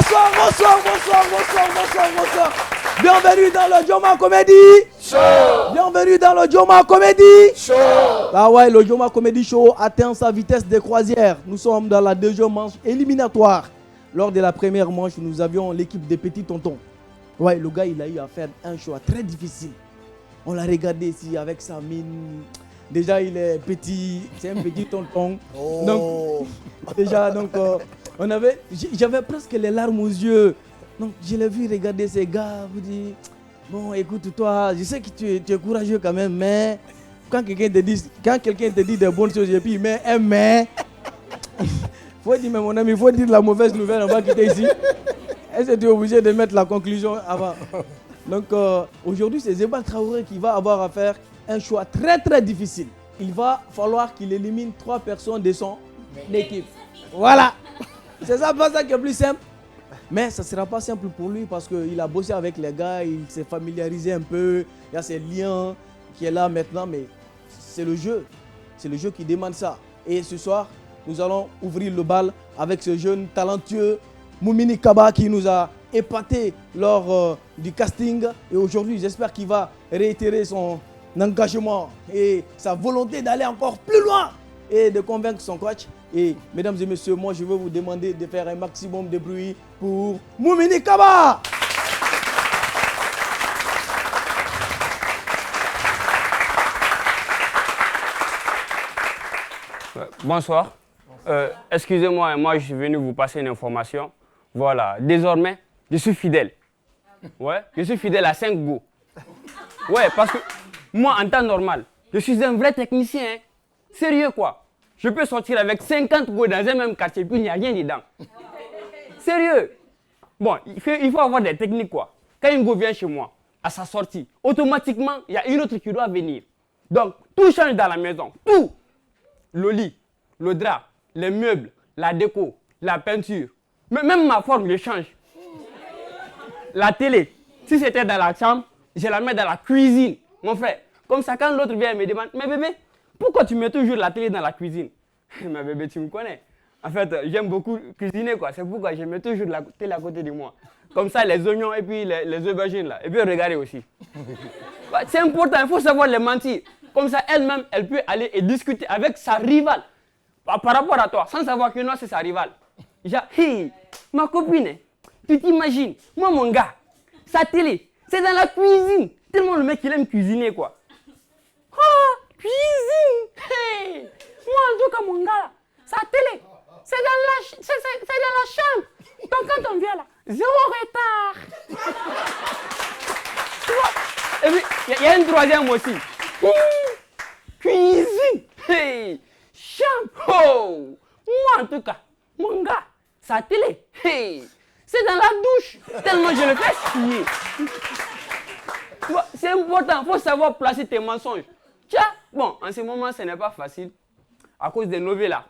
bonsoir. Bienvenue dans le Joma Comedy Show. Bienvenue dans le Joma Comedy Show. Ah ouais, le Joma Comedy Show atteint sa vitesse de croisière. Nous sommes dans la deuxième manche éliminatoire. Lors de la première manche, nous avions l'équipe des petits tontons. Ouais, le gars, il a eu à faire un choix très difficile. On l'a regardé ici avec sa mine. Déjà, il est petit, c'est un petit tonton. Oh. Donc, déjà, j'avais presque les larmes aux yeux. Donc, je l'ai vu regarder ces gars, vous dire, bon, écoute, toi, je sais que tu es courageux quand même, mais quand quelqu'un te dit des bonnes choses, et puis il met un mais, faut dire, mais mon ami, il faut dire la mauvaise nouvelle, on va quitter ici. Est-ce que tu es obligé de mettre la conclusion avant? Donc, aujourd'hui, c'est Zebal Traoré qui va avoir à faire un choix très très difficile. Il va falloir qu'il élimine 3 personnes de son équipe. Voilà. C'est ça, pas ça qui est plus simple. Mais ça ne sera pas simple pour lui parce qu'il a bossé avec les gars, il s'est familiarisé un peu, il y a ses liens qui est là maintenant, mais c'est le jeu. C'est le jeu qui demande ça. Et ce soir, nous allons ouvrir le bal avec ce jeune talentueux Moumini Kaba qui nous a épaté lors du casting. Et aujourd'hui, j'espère qu'il va réitérer son engagement et sa volonté d'aller encore plus loin et de convaincre son coach. Et mesdames et messieurs, moi je veux vous demander de faire un maximum de bruit pour Moumini Kaba. Bonsoir. Excusez-moi, moi je suis venu vous passer une information. Voilà, désormais, je suis fidèle. Ouais, je suis fidèle à 5 go. Ouais, parce que moi, en temps normal, je suis un vrai technicien. Hein. Sérieux, quoi. Je peux sortir avec 50 go dans un même quartier, puis il n'y a rien dedans. Sérieux. Bon, il faut avoir des techniques, quoi. Quand une go vient chez moi, à sa sortie, automatiquement, il y a une autre qui doit venir. Donc, tout change dans la maison. Tout. Le lit, le drap, les meubles, la déco, la peinture. Même ma forme, je change. La télé, si c'était dans la chambre, je la mets dans la cuisine. Mon frère, comme ça, quand l'autre vient et me demande, mais bébé, pourquoi tu mets toujours la télé dans la cuisine? Mais bébé, tu me connais. En fait, j'aime beaucoup cuisiner, quoi. C'est pourquoi je mets toujours la télé à côté de moi. Comme ça, les oignons et puis les aubergines, là. Et puis regarder aussi. Bah, c'est important, il faut savoir les mentir. Comme ça, elle-même, elle peut aller et discuter avec sa rivale. Par rapport à toi, sans savoir que non, c'est sa rivale. Genre, hey, ma copine, tu t'imagines, moi, mon gars, sa télé, c'est dans la cuisine. Tellement le mec, il aime cuisiner, quoi. Ah, cuisine! Hey! Moi, en tout cas, mon gars, sa télé, c'est dans la chambre. Donc, quand on vient là, 0 retard. Tu vois? Et puis, il y a une troisième aussi. Cuisine! Hey! Chambre! Oh! Moi, en tout cas, mon gars, sa télé, hey! C'est dans la douche. Tellement je le fais chier. C'est important, il faut savoir placer tes mensonges. Tiens, bon, en ce moment, ce n'est pas facile à cause des novellas.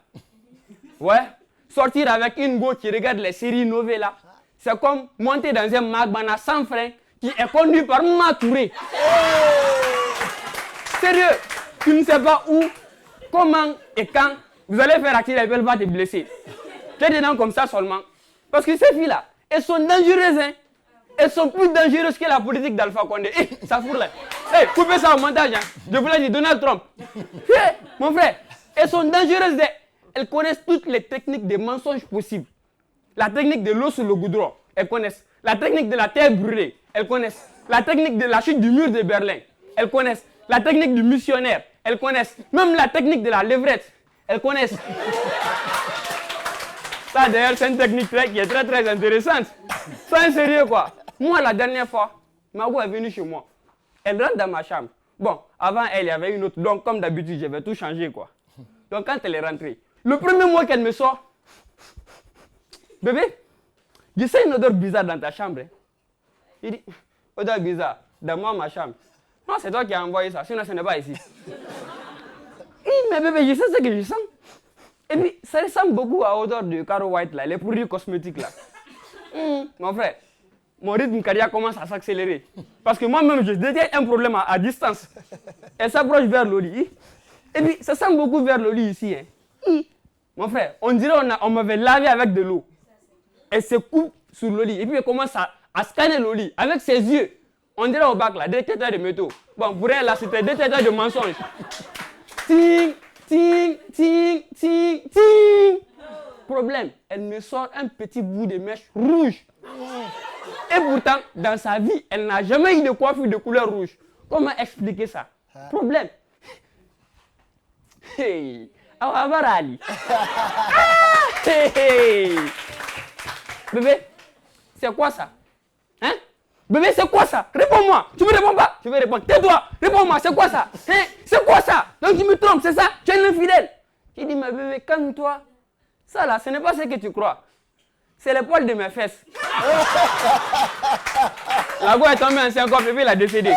Ouais, sortir avec une go qui regarde les séries novellas, c'est comme monter dans un Magbana sans frein qui est conduit par Matouré. Sérieux, tu ne sais pas où, comment et quand vous allez faire accident et elle va te blesser. Tu es dedans comme ça seulement. Parce que ces filles-là, elles sont dangereuses, hein. Elles sont plus dangereuses que la politique d'Alpha Condé. Ça fout là. Coupez ça au montage, hein. Je vous l'ai dit, Donald Trump. Mon frère, elles sont dangereuses. Elles connaissent toutes les techniques de mensonges possibles. La technique de l'eau sur le goudron, elles connaissent. La technique de la terre brûlée, elles connaissent. La technique de la chute du mur de Berlin, elles connaissent. La technique du missionnaire, elles connaissent. Même la technique de la levrette, elles connaissent. Ça d'ailleurs, c'est une technique qui est très très intéressante. C'est sérieux, quoi. Moi, la dernière fois, Mago est venue chez moi. Elle rentre dans ma chambre. Bon, avant elle, il y avait une autre. Donc, comme d'habitude, j'avais tout changé, quoi. Donc, quand elle est rentrée, le premier mot qu'elle me sort, bébé, je sais une odeur bizarre dans ta chambre. Hein. Il dit, odeur bizarre, dans ma chambre. Non, c'est toi qui as envoyé ça, sinon ce n'est pas ici. Mais bébé, je sais ce que je sens. Et puis, ça ressemble beaucoup à l'odeur de Caro White, là, les produits cosmétiques, là. Mon frère, mon rythme cardiaque commence à s'accélérer. Parce que moi-même, je détiens un problème à distance. Elle s'approche vers le lit. Et puis, ça sent beaucoup vers le lit ici. Hein. Mon frère, on dirait on m'avait lavé avec de l'eau. Elle se coupe sur le lit. Et puis il commence à scanner le lit avec ses yeux. On dirait au bac là, détecteur de métaux. Bon, pour elle là, c'était détecteur de mensonges. Ting, ting, ting, ting, ting. Problème, elle me sort un petit bout de mèche rouge. Et pourtant, dans sa vie, elle n'a jamais eu de coiffure de couleur rouge. Comment expliquer ça? Problème. Hey, Awabarali. Hey. Bébé, c'est quoi ça? Hein? Bébé, c'est quoi ça? Réponds-moi. Tu me réponds pas? Je vais répondre. Tais-toi. Réponds-moi, c'est quoi ça? Hein? C'est quoi ça? Donc tu me trompes, c'est ça? Tu es un infidèle. Tu dis, mais bébé, calme-toi. Ça là, ce n'est pas ce que tu crois. C'est les poils de mes fesses. La go est tombée enceinte encore, bébé, il a décédé.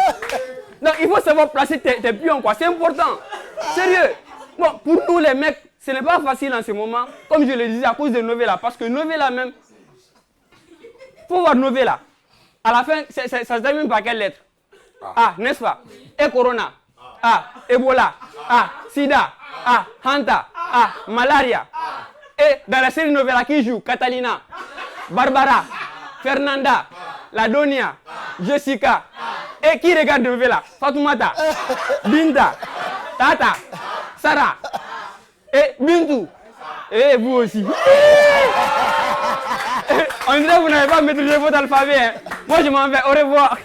Donc il faut savoir placer tes pions, quoi. C'est important. Sérieux. Bon, pour nous les mecs, ce n'est pas facile en ce moment. Comme je le disais, à cause de Novella. Parce que Novella même, faut voir Novella. À la fin, ça se termine par quelle lettre? Ah, n'est-ce pas? Et Corona. Ah, Ebola. Ah, Sida. Ah, Hanta. Ah, Malaria. Et dans la série Novella qui joue, Catalina, Barbara, Fernanda, Ladonia, Jessica. Et qui regarde Novella? Fatoumata, Binta, Tata, Sarah. Et Bintou. Et vous aussi. On dirait que vous n'avez pas maîtrisé votre alphabet. Hein. Moi, je m'en vais. Au revoir.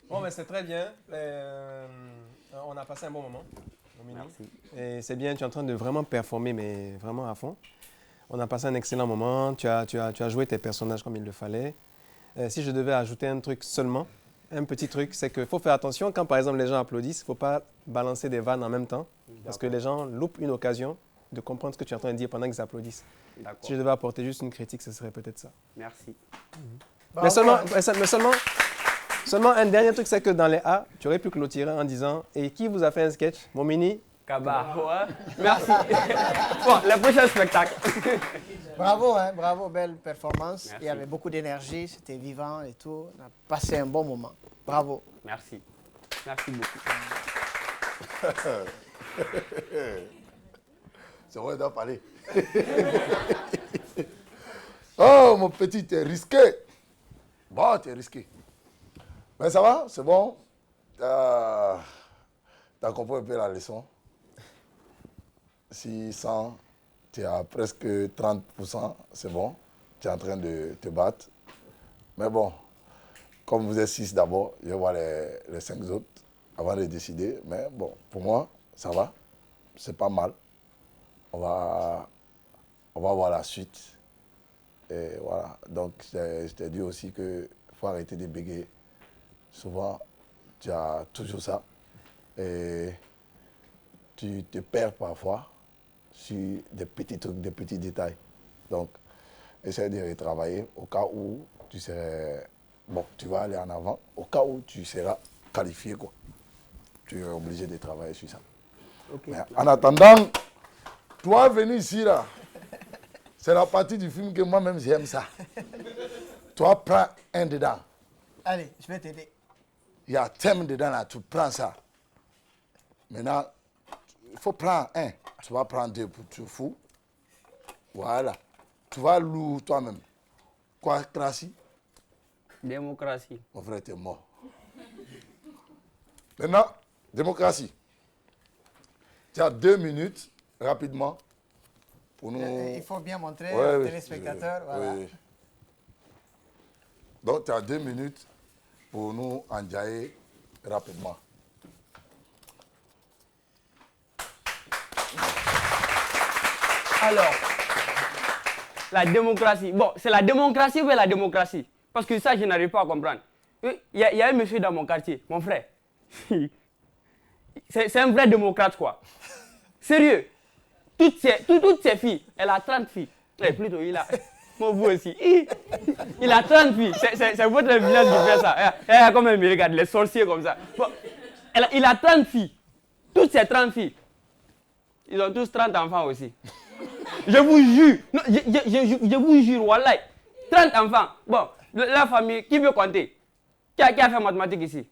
Bon, mais c'est très bien. On a passé un bon moment. Merci. Et c'est bien, tu es en train de vraiment performer, mais vraiment à fond. On a passé un excellent moment. Tu as joué tes personnages comme il le fallait. Si je devais ajouter un truc seulement, un petit truc, c'est qu'il faut faire attention quand par exemple les gens applaudissent, il ne faut pas balancer des vannes en même temps parce que les gens loupent une occasion de comprendre ce que tu es en train de dire pendant qu'ils applaudissent. Si je devais apporter juste une critique, ce serait peut-être ça. Merci. Mais seulement un dernier truc, c'est que dans les A, tu aurais pu clôturer en disant « Et qui vous a fait un sketch? Mon mini ?» Kaba. Ouais. Merci. Bon, le prochain spectacle. Bravo, hein, bravo, belle performance. Merci. Il y avait beaucoup d'énergie, c'était vivant et tout. On a passé un bon moment. Bravo. Merci. Merci beaucoup. C'est vrai, il doit parler. Oh, mon petit, t'es risqué. Bon, t'es risqué. Mais ça va, c'est bon. T'as compris un peu la leçon. 600, tu es à presque 30%, c'est bon. Tu es en train de te battre. Mais bon, comme vous êtes 6 d'abord, je vais voir les 5 autres avant de décider. Mais bon, pour moi, ça va. C'est pas mal. On va voir la suite. Et voilà. Donc, je t'ai dit aussi qu'il faut arrêter de bégayer. Souvent, tu as toujours ça. Et tu te perds parfois sur des petits trucs, des petits détails. Donc, essaie de retravailler au cas où tu serais... Bon, tu vas aller en avant, au cas où tu seras qualifié, quoi. Tu es obligé de travailler sur ça. Okay. Mais en attendant, toi, venir ici, là, c'est la partie du film que moi-même, j'aime ça. Toi, prends un dedans. Allez, je vais t'aider. Il y a un thème dedans, là, tu prends ça. Maintenant, il faut prendre un. Tu vas prendre deux pour te fous. Voilà. Tu vas louer toi-même. Quoi, Tracy? Démocratie. Mon frère, t'es mort. Maintenant, démocratie. Tu as 2 minutes, rapidement, pour nous... Il faut bien montrer aux téléspectateurs. Voilà. Oui. Donc, tu as 2 minutes pour nous enjailler rapidement. Alors, la démocratie. Bon, c'est la démocratie ou la démocratie? Parce que ça, je n'arrive pas à comprendre. Il y a un monsieur dans mon quartier, mon frère. C'est un vrai démocrate, quoi. Sérieux. Toutes ces filles, elle a 30 filles. Plutôt, il a... Moi, vous aussi. Il a 30 filles. C'est votre village qui fait ça. Comme elle me regarde, les sorciers comme ça. Bon, il a 30 filles. Toutes ces 30 filles. Ils ont tous 30 enfants aussi. Je vous jure. Non, je vous jure, wallahi. 30 enfants. Bon, la famille, qui veut compter? Qui a fait mathématiques ici?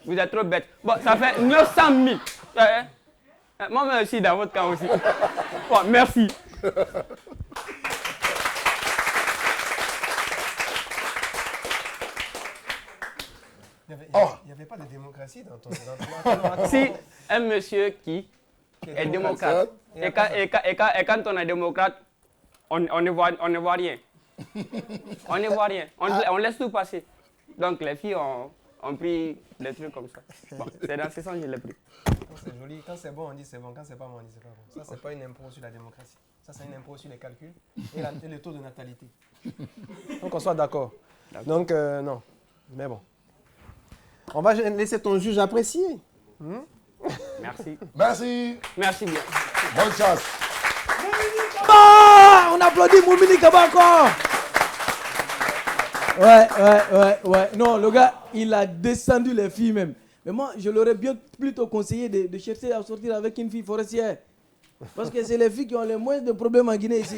Vous êtes trop bêtes. Bon, ça fait 900 000. Moi aussi, dans votre cas aussi. Bon, merci. Il n'y avait pas de démocratie dans ton Si un monsieur qui est démocrate, et quand on est démocrate, on ne voit rien. On ne voit rien. On laisse tout passer. Donc les filles ont pris des trucs comme ça. Bon, c'est dans ce sens que je l'ai pris. Quand c'est joli, quand c'est bon, on dit c'est bon. Quand c'est pas bon, on dit c'est pas bon. Ça, c'est pas une impôt sur la démocratie. Ça, c'est une impôt sur les calculs et le taux de natalité. Donc, on soit d'accord. Donc, non. Mais bon. On va laisser ton juge apprécier. Merci. Merci. Merci bien. Bonne chance. On applaudit Moumini Kaba encore. Ouais. Non, le gars, il a descendu les filles même. Mais moi, je l'aurais bien plutôt conseillé de chercher à sortir avec une fille forestière. Parce que c'est les filles qui ont le moins de problèmes en Guinée ici.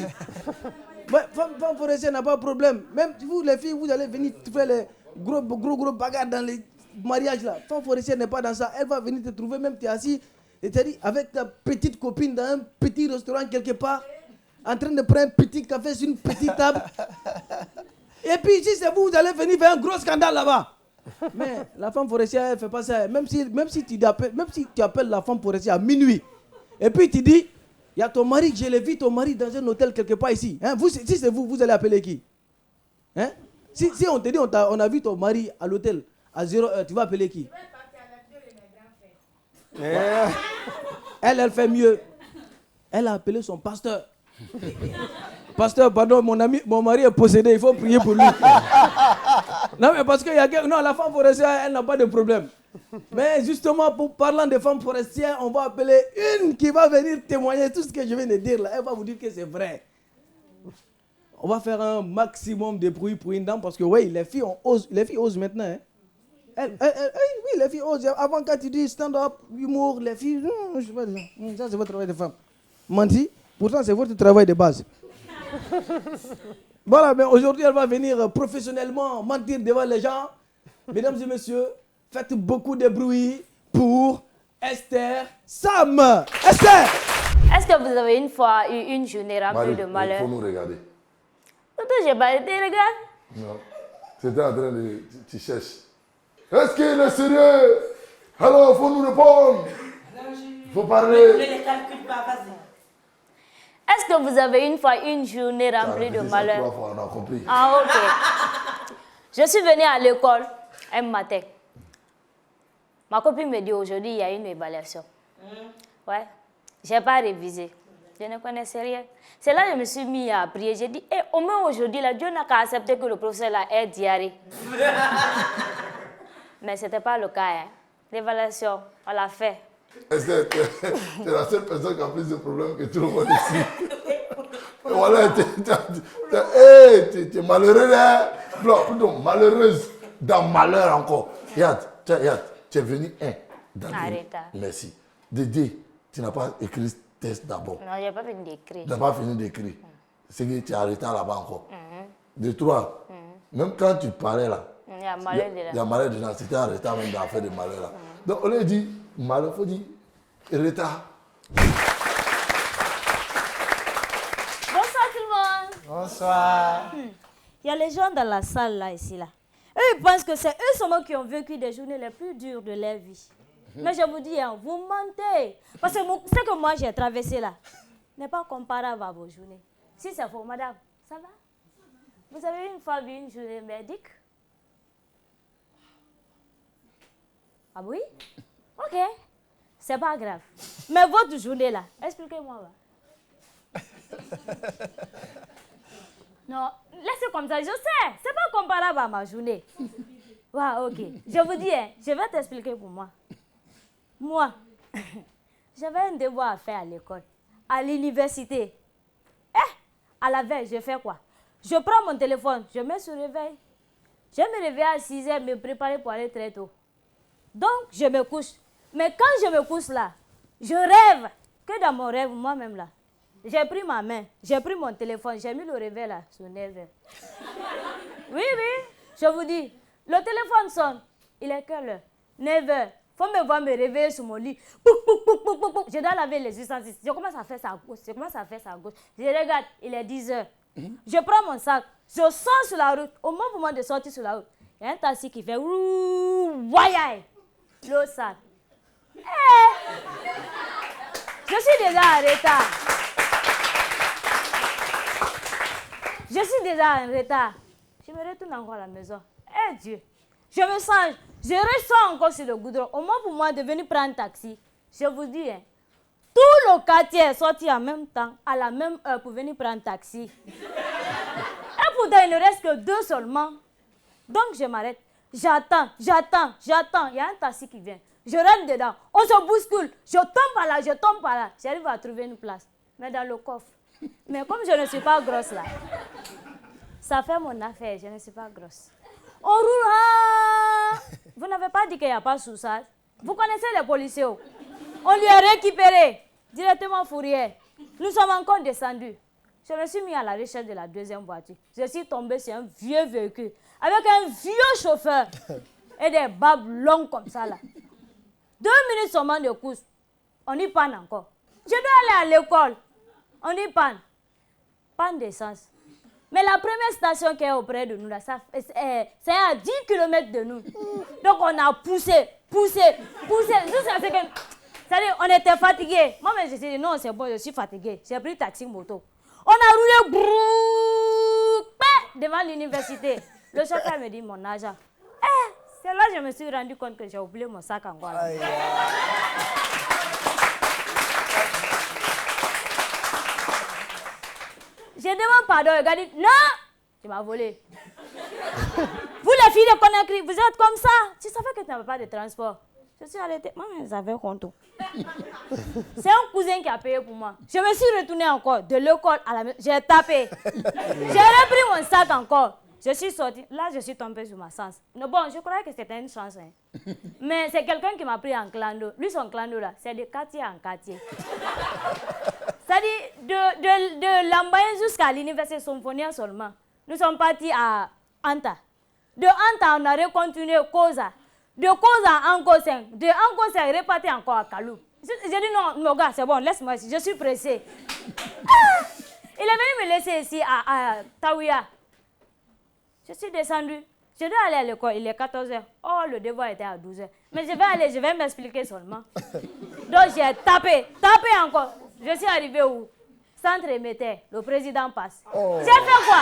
Ouais, femme forestière n'a pas de problème. Même vous, les filles, vous allez venir faire les gros bagarres dans les mariages là. Femme forestière n'est pas dans ça. Elle va venir te trouver, même tu es assis, et tu dit avec ta petite copine dans un petit restaurant quelque part, en train de prendre un petit café sur une petite table. Et puis si c'est vous, vous allez venir faire un gros scandale là-bas. Mais la femme forestière, elle ne fait pas ça. Même si tu appelles la femme forestière à minuit, et puis tu dis, il y a ton mari, je l'ai vu ton mari dans un hôtel quelque part ici. Hein? Si c'est vous, vous allez appeler qui? Hein? Si on te dit, on a vu ton mari à l'hôtel à 0h, tu vas appeler qui? Elle fait mieux. Elle a appelé son pasteur. Pasteur, pardon, mon mari est possédé, il faut prier pour lui. Non, mais parce que non, la femme forestière, elle n'a pas de problème. Mais justement, parlant des femmes forestières, on va appeler une qui va venir témoigner tout ce que je viens de dire là. Elle va vous dire que c'est vrai. On va faire un maximum de bruit pour une dame parce que oui, les filles osent maintenant. Hein. Oui, les filles osent. Avant, quand tu dis stand-up, humour, les filles, je sais pas, ça c'est votre travail de femme. Menti, pourtant c'est votre travail de base. Voilà, mais aujourd'hui, elle va venir professionnellement mentir devant les gens. Mesdames et messieurs, faites beaucoup de bruit pour Esther Sam. Esther! Est-ce que vous avez une fois eu une journée remplie de malheur? Il faut nous regarder. Je n'ai pas été, regarde. Non. C'était en train de... Tu cherches. Est-ce qu'il est sérieux? Alors, il faut nous répondre. Il faut parler. Ne les calcule pas, vas-y. Est-ce que vous avez une fois une journée remplie de malheur? 3 fois, on a compris. Ah, ok. Je suis venue à l'école un matin. Ma copine me dit aujourd'hui, il y a une évaluation. Ouais. Je n'ai pas révisé. Je ne connaissais rien. C'est là que je me suis mis à prier. J'ai dit, au moins aujourd'hui, Dieu n'a qu'à accepter que le professeur ait diarrhée. Mais ce n'était pas le cas. Hein. L'évaluation, on l'a fait. Esther, tu es la seule personne qui a plus de problèmes que tout le monde ici. Et voilà, tu es malheureux là. Non, plutôt malheureuse dans malheur encore. Regarde, tu es venu Arrête. Merci. Dédé, tu n'as pas écrit ce test d'abord. Non, je n'ai pas fini d'écrire. Tu n'as pas fini d'écrire. C'est que tu es arrêté là-bas encore. De 3. Même quand tu parlais là, il y a malheur dedans. Il y a malheur dedans. C'était un retard même d'affaire de malheur là. Donc on lui dit, malheur, il faut dire retard. Bonsoir tout le monde. Bonsoir. Il y a les gens dans la salle là, ici là. Eux, ils pensent que c'est eux seulement qui ont vécu des journées les plus dures de leur vie. Mais je vous dis, hein, vous mentez. Parce que ce que moi j'ai traversé là n'est pas comparable à vos journées. Si c'est faux, madame, ça va? Vous avez une fois vu une journée merdique? Ah oui? Ok. C'est pas grave. Mais votre journée là, expliquez-moi. Non, laissez comme ça, je sais. C'est pas comparable à ma journée. Ouais, ok. Je vous dis, hein, je vais t'expliquer pour moi. Moi, j'avais un devoir à faire à l'école, à l'université. À la veille, je fais quoi? Je prends mon téléphone, je mets sur réveil. Je me réveille à 6h, me préparer pour aller très tôt. Donc, je me couche. Mais quand je me couche là, je rêve que dans mon rêve, moi-même là, j'ai pris ma main, j'ai pris mon téléphone, j'ai mis le réveil là, sur 9h. Oui, je vous dis, le téléphone sonne. Il est quelle heure? 9h. Faut me voir me réveiller sur mon lit. Pouc, pouc, pouc, pouc, pouc, pouc. Je dois laver les ustensiles. Je commence à faire ça à gauche. Je commence à faire ça à gauche. Je regarde, il est 10h. Je prends mon sac. Je sors sur la route. Au moment de sortir sur la route, il y a un taxi qui fait ouaïaï. L'eau sale. Je suis déjà en retard. Je suis déjà en retard. Je me retourne encore à la maison. Eh Dieu. Je me sens, je ressens encore sur le goudron. Au moins pour moi de venir prendre un taxi. Je vous dis, hein, tout le quartier est sorti en même temps, à la même heure pour venir prendre un taxi. Et pourtant, il ne reste que 2 seulement. Donc je m'arrête. J'attends. Il y a un taxi qui vient. Je rentre dedans. On se bouscule. Je tombe par là. J'arrive à trouver une place. Mais dans le coffre. Mais comme je ne suis pas grosse là, ça fait mon affaire. Je ne suis pas grosse. On roule. Ah! Vous n'avez pas dit qu'il n'y a pas de sous-sas. Vous connaissez les policiers. On lui a récupéré directement Fourier. Nous sommes encore descendus. Je me suis mis à la recherche de la deuxième voiture. Je suis tombé sur un vieux véhicule avec un vieux chauffeur et des babes longues comme ça là. 2 minutes seulement de course. On y panne encore. Je dois aller à l'école. On y panne. Panne d'essence. Mais la première station qui est auprès de nous, là, c'est à 10 km de nous. Donc on a poussé. C'est-à-dire, on était fatigués. Moi, je me suis dit, non, c'est bon, je suis fatigué. J'ai pris taxi moto. On a roulé devant l'université. Le chauffeur me dit, mon agent. C'est là que je me suis rendu compte que j'ai oublié mon sac en Guadeloupe. Je demande pardon, le gars dit, non, tu m'as volé. Vous les filles de Conakry, vous êtes comme ça. Tu savais que tu n'avais pas de transport. Je suis arrêtée. Moi, j'avais compte. C'est un cousin qui a payé pour moi. Je me suis retournée encore de l'école à la maison. J'ai tapé. J'ai repris mon sac encore. Je suis sortie. Là, je suis tombée sur ma chance. Non, bon, je croyais que c'était une chance. Hein. Mais c'est quelqu'un qui m'a pris en clando. Lui, son clando, là, c'est de quartier en quartier. C'est-à-dire, de Lambaye jusqu'à l'université Symphonia seulement. Nous sommes partis à Anta. De Anta, on a continué Koza. De Koza à Ankosen. De Ankosen, reparti encore à Kalou. J'ai dit non, mon gars, c'est bon, laisse-moi ici. Je suis pressé. Il est venu me laisser ici à Taouia. Je suis descendue. Je dois aller à l'école, il est 14h. Oh, le devoir était à 12h. Mais je vais m'expliquer seulement. Donc j'ai tapé encore. Je suis arrivée où? Centre émetteur, le président passe. Oh. J'ai fait quoi?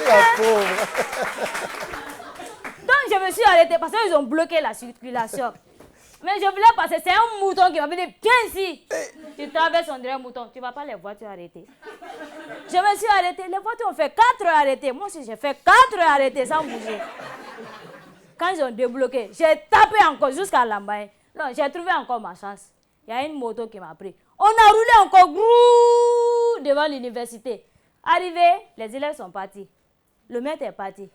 La pauvre. Donc je me suis arrêtée parce qu'ils ont bloqué la circulation. Mais je voulais passer, c'est un mouton qui m'a dit, viens ici. Tu traverses, on dirait un mouton, tu ne vas pas les voitures arrêtées. Je me suis arrêtée, les voitures ont fait 4 heures arrêtées. Moi aussi, j'ai fait 4 heures arrêtées sans bouger. Quand ils ont débloqué, j'ai tapé encore jusqu'à Lambaye. Non, j'ai trouvé encore ma chance. Il y a une moto qui m'a pris. On a roulé encore devant l'université. Arrivé, les élèves sont partis. Le maître est parti.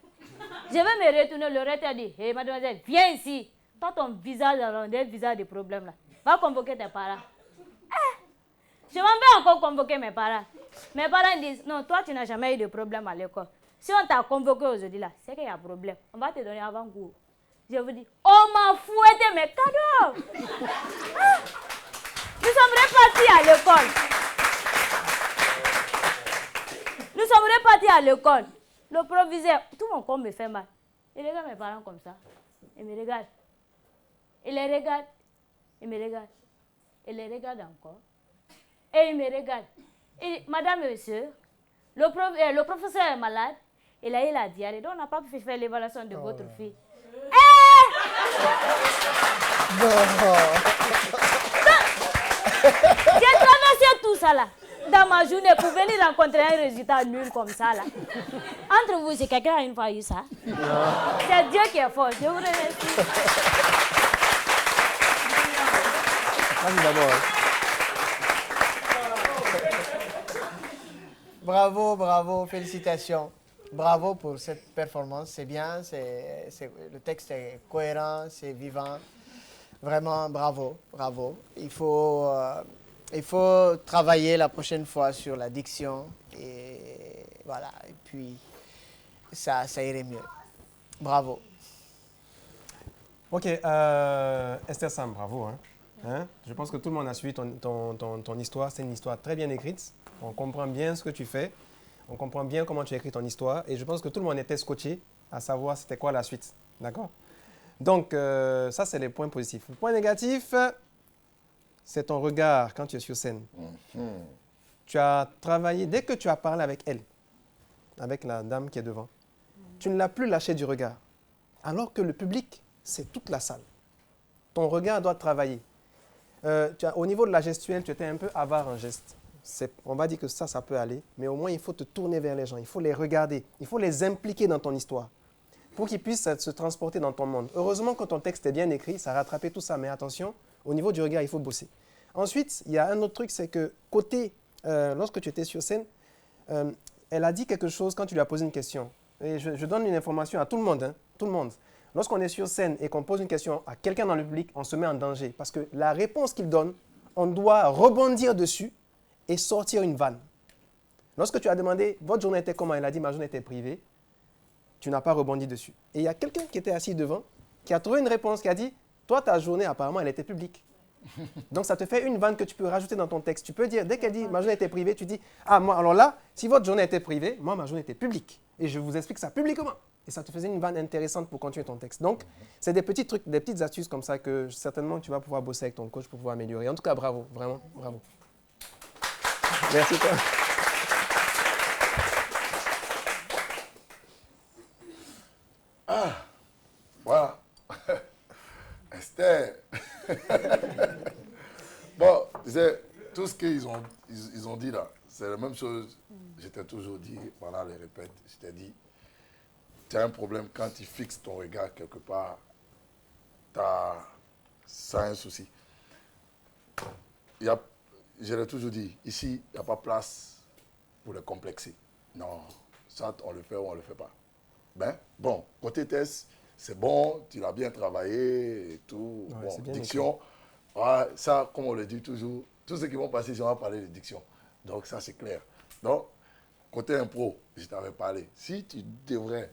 Je vais me retourner, le maître a dit, hé mademoiselle, viens ici. Toi, ton visage, des visages de problème là. Va convoquer tes parents. Je m'en vais encore convoquer mes parents. Mes parents disent, non, toi, tu n'as jamais eu de problème à l'école. Si on t'a convoqué aujourd'hui là, c'est qu'il y a un problème. On va te donner avant-goût. Je vous dis, on m'a fouetté mes cadeaux. Nous sommes repartis à l'école. Nous sommes repartis à l'école. Le proviseur, tout mon corps me fait mal. Il regarde mes parents comme ça. Il me regarde. Il les regarde. Il me regarde. Il les regarde encore. Et il me regarde. Et, madame et monsieur, le professeur est malade. Il a eu la diarrhée. Donc on n'a pas pu faire l'évaluation de votre fille. J'ai traversé tout ça là, dans ma journée, pour venir rencontrer un résultat nul comme ça là. Entre vous, si quelqu'un a une fois eu ça, c'est Dieu qui est fort. Je vous remercie. Merci d'abord. Bravo, bravo, félicitations. Bravo pour cette performance, c'est bien, le texte est cohérent, c'est vivant. Vraiment, bravo, bravo. Il faut travailler la prochaine fois sur la diction et voilà, et puis ça irait mieux. Bravo. Ok, Esther Sam, bravo. Hein? Je pense que tout le monde a suivi ton histoire. C'est une histoire très bien écrite. On comprend bien ce que tu fais. On comprend bien comment tu as écrit ton histoire. Et je pense que tout le monde était scotché à savoir c'était quoi la suite. D'accord? Donc, ça, c'est les points positifs. Le point négatif, c'est ton regard quand tu es sur scène. Tu as travaillé, dès que tu as parlé avec elle, avec la dame qui est devant, tu ne l'as plus lâché du regard. Alors que le public, c'est toute la salle. Ton regard doit travailler. Au niveau de la gestuelle, tu étais un peu avare en geste. On va dire que ça peut aller, mais au moins, il faut te tourner vers les gens, il faut les regarder, il faut les impliquer dans ton histoire pour qu'ils puissent se transporter dans ton monde. Heureusement, quand ton texte est bien écrit, ça a rattrapé tout ça, mais attention, au niveau du regard, il faut bosser. Ensuite, il y a un autre truc, c'est que lorsque tu étais sur scène, elle a dit quelque chose quand tu lui as posé une question. Et je donne une information à tout le monde, hein, tout le monde. Lorsqu'on est sur scène et qu'on pose une question à quelqu'un dans le public, on se met en danger parce que la réponse qu'il donne, on doit rebondir dessus et sortir une vanne. Lorsque tu as demandé « Votre journée était comment ?» Elle a dit « Ma journée était privée », tu n'as pas rebondi dessus. Et il y a quelqu'un qui était assis devant, qui a trouvé une réponse, qui a dit « Toi, ta journée, apparemment, elle était publique. » Donc, ça te fait une vanne que tu peux rajouter dans ton texte. Tu peux dire, dès qu'elle dit « Ma journée était privée », tu dis « Ah, moi, alors là, si votre journée était privée, moi, ma journée était publique. » Et je vous explique ça publiquement. Et ça te faisait une vanne intéressante pour continuer ton texte. Donc, c'est des petits trucs, des petites astuces comme ça que certainement tu vas pouvoir bosser avec ton coach pour pouvoir améliorer. En tout cas, bravo, vraiment, bravo. Merci toi. Ah, voilà. Esther. Bon, tu sais, tout ce qu'ils ont dit là, c'est la même chose. Je t'ai toujours dit, voilà, les répètes, je t'ai dit, tu as un problème quand tu fixes ton regard quelque part, ça a un souci. Je l'ai toujours dit, ici, il n'y a pas place pour le complexer. Non, ça, on le fait ou on ne le fait pas. Ben, bon, côté test, c'est bon, tu l'as bien travaillé et tout. Ouais, bon, diction, ouais, ça, comme on le dit toujours, tous ceux qui vont passer, ils vont parler de diction. Donc, ça, c'est clair. Donc, côté impro, je t'avais parlé. Si tu devrais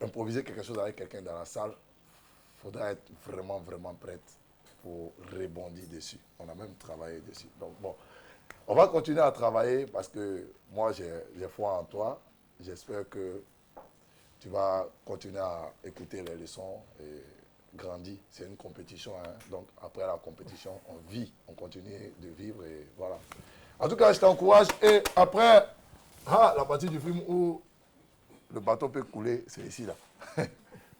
improviser quelque chose avec quelqu'un dans la salle, il faudra être vraiment, vraiment prête pour rebondir dessus. On a même travaillé dessus. Donc, bon, on va continuer à travailler parce que moi, j'ai foi en toi. J'espère que tu vas continuer à écouter les leçons et grandir. C'est une compétition. Hein. Donc, après la compétition, on vit, on continue de vivre et voilà. En tout cas, je t'encourage. Et après, la partie du film où le bateau peut couler, c'est ici, là.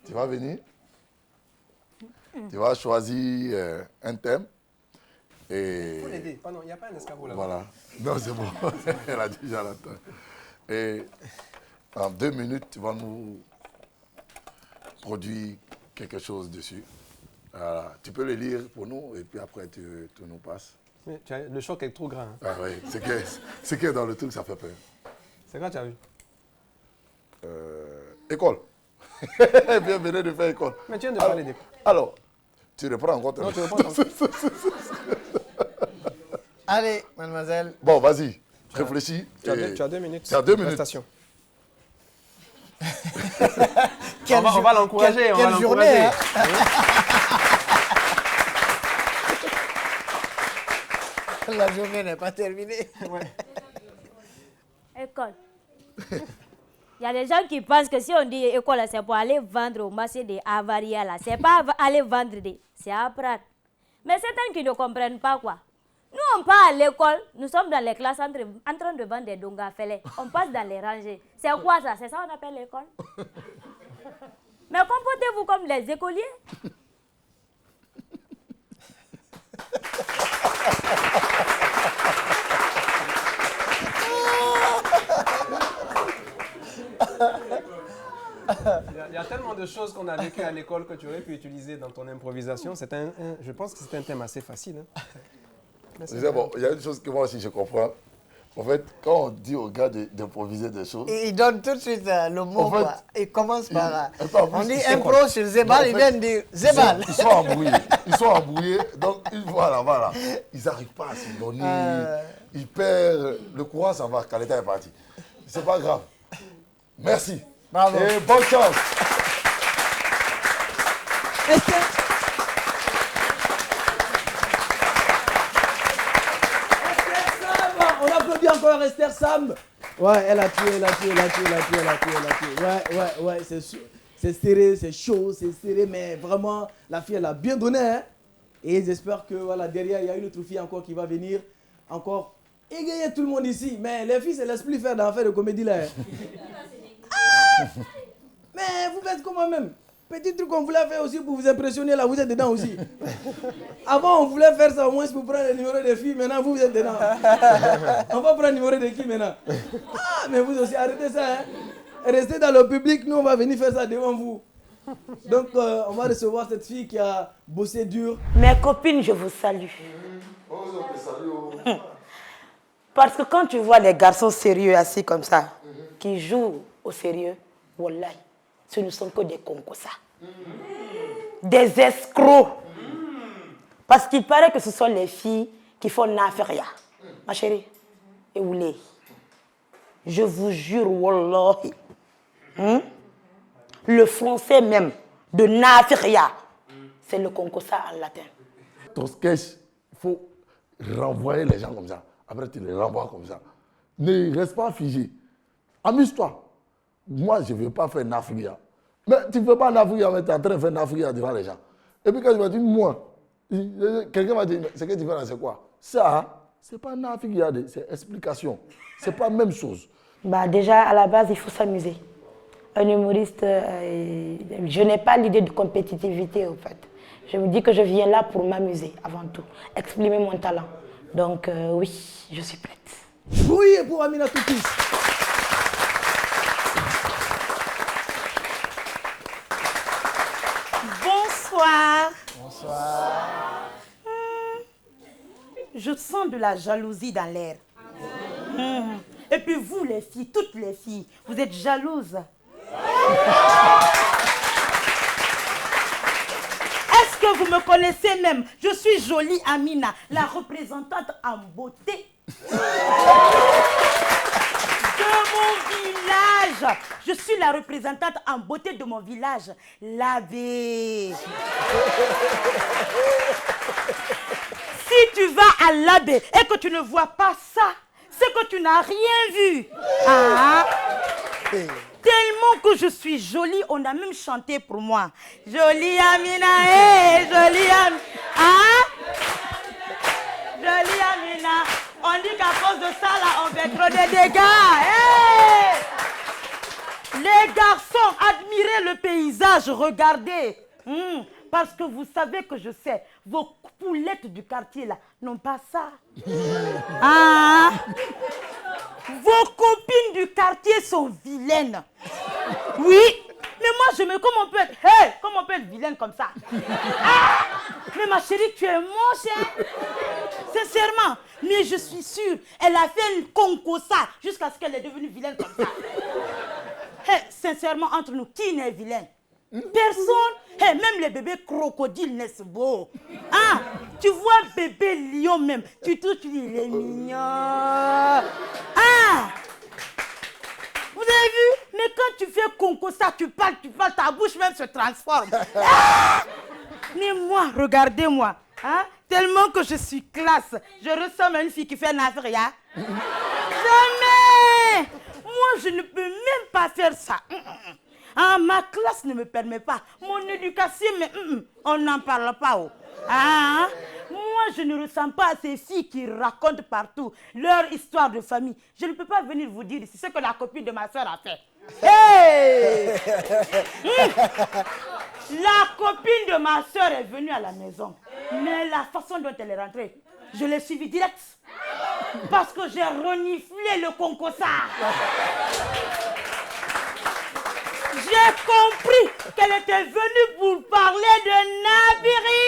Tu vas venir. Tu vas choisir un thème. Et... Il faut l'aider. Pardon, il n'y a pas un escabeau là-bas. Voilà. Non, c'est bon. Elle a déjà l'attend. Et en 2 minutes, tu vas nous produire quelque chose dessus. Voilà. Tu peux le lire pour nous et puis après, tu nous passes. Mais le choc est trop grand. Hein. Ah oui, ce qui est dans le truc, ça fait peur. C'est quoi tu as vu? École. Bienvenue de faire école. Mais tu viens de parler d'école. Alors, tu reprends encore. Non, tu reprends encore. Allez, mademoiselle. Bon, vas-y, réfléchis. Tu as 2 minutes. Tu as 2 minutes. Prestation. On va l'encourager. Quelle journée, hein? La journée n'est pas terminée. Ouais. École. Il y a des gens qui pensent que si on dit école, c'est pour aller vendre au marché des avarias là. C'est pas aller vendre, c'est apprendre. Mais certains qui ne comprennent pas quoi. Nous, on part à l'école, nous sommes dans les classes en train de vendre des dongafele. On passe dans les rangées. C'est quoi ça? C'est ça qu'on appelle l'école? Mais comportez-vous comme les écoliers. Il y a tellement de choses qu'on a vécues à l'école que tu aurais pu utiliser dans ton improvisation. Je pense que c'est un thème assez facile. Hein. Bon, il y a une chose que moi aussi je comprends. En fait, quand on dit aux gars d'improviser des choses... Il donne tout de suite le mot. En fait, quoi. Il commence par... on dit impro sur Zébal, il vient de dire Zébal. Ils sont embrouillés. Ils sont embrouillés. Donc, voilà. Ils n'arrivent pas à se donner. Ils perdent. Le courant, ça va. Quand l'état est parti. C'est pas grave. Merci. Bravo. Et bonne chance. Esther. On applaudit encore Esther Sam. Ouais, elle a tué. Ouais, c'est sûr. C'est serré, c'est chaud, c'est serré, mais vraiment, la fille, elle a bien donné. Hein? Et j'espère que voilà, derrière, il y a une autre fille encore qui va venir encore égayer tout le monde ici. Mais les filles, ne se laissent plus faire d'affaires de comédie là. Hein? Ah! Mais vous faites comment même? Petit truc qu'on voulait faire aussi pour vous impressionner, là, vous êtes dedans aussi. Avant, on voulait faire ça au moins pour prendre le numéro des filles, maintenant vous êtes dedans. On va prendre le numéro de qui maintenant? Ah, mais vous aussi, arrêtez ça. Hein? Restez dans le public, nous on va venir faire ça devant vous. Donc, on va recevoir cette fille qui a bossé dur. Mes copines, je vous salue. Parce que quand tu vois les garçons sérieux assis comme ça, qui jouent au sérieux, wallahi, ce ne sont que des concours. Des escrocs. Parce qu'il paraît que ce sont les filles qui font n'affaire. Ma chérie, et oulé, je vous jure, wallahi, le français même de n'affaire, c'est le concours en latin. Ton sketch, il faut renvoyer les gens comme ça. Après, tu les renvoies comme ça. Ne reste pas figé. Amuse-toi. Moi, je ne veux pas faire Nafria. Mais tu ne fais pas Nafria, mais tu es en train de faire Nafria devant les gens. Et puis quand tu vas dire, moi, quelqu'un va dire, ce que tu fais là, c'est quoi? Ça, ce n'est pas Nafria, c'est explication. Ce n'est pas la même chose. Bah déjà, à la base, il faut s'amuser. Un humoriste, je n'ai pas l'idée de compétitivité, en fait. Je me dis que je viens là pour m'amuser, avant tout. Exprimer mon talent. Donc, oui, je suis prête. Oui, et pour Amina Toukis. Bonsoir. Bonsoir. Je sens de la jalousie dans l'air. Et puis vous, les filles, toutes les filles, vous êtes jalouses. Est-ce que vous me connaissez même? Je suis jolie Amina, la représentante en beauté de mon village. Je suis la représentante en beauté de mon village, l'Abbé. Si tu vas à l'Abbé et que tu ne vois pas ça, c'est que tu n'as rien vu. Ah. Tellement que je suis jolie, on a même chanté pour moi. Jolie Amina, jolie Amina. Ah? Jolie Amina. On dit qu'à cause de ça, là, on fait trop de dégâts. Hey! Les garçons, admirez le paysage, regardez. Parce que vous savez que je sais, vos poulettes du quartier, là, n'ont pas ça. Ah! Vos copines du quartier sont vilaines. Oui, mais moi, je me... Comment on peut être vilaine comme ça? Ah! Mais ma chérie, tu es moche, hein? Sincèrement. Mais je suis sûre, elle a fait une concossa jusqu'à ce qu'elle est devenue vilaine comme ça. Hey, sincèrement, entre nous, qui n'est vilaine? Personne. Hey, même les bébés crocodiles naissent beaux. Ah, tu vois bébé lion même, tu touches, tu dis, il est mignon. Ah, vous avez vu? Mais quand tu fais concossa, tu parles, ta bouche même se transforme. Ah! Mais moi, regardez-moi. Hein? Tellement que je suis classe. Je ressemble à une fille qui fait n'affaire. Jamais! Moi, je ne peux même pas faire ça. Ah, ma classe ne me permet pas. Mon éducation, mais on n'en parle pas. Oh. Ah, moi, je ne ressemble pas à ces filles qui racontent partout leur histoire de famille. Je ne peux pas venir vous dire ici ce que la copine de ma soeur a fait. Hey! La copine de ma soeur est venue à la maison. Mais la façon dont elle est rentrée, je l'ai suivie direct. Parce que j'ai reniflé le concossa. J'ai compris qu'elle était venue pour parler de Nabiri.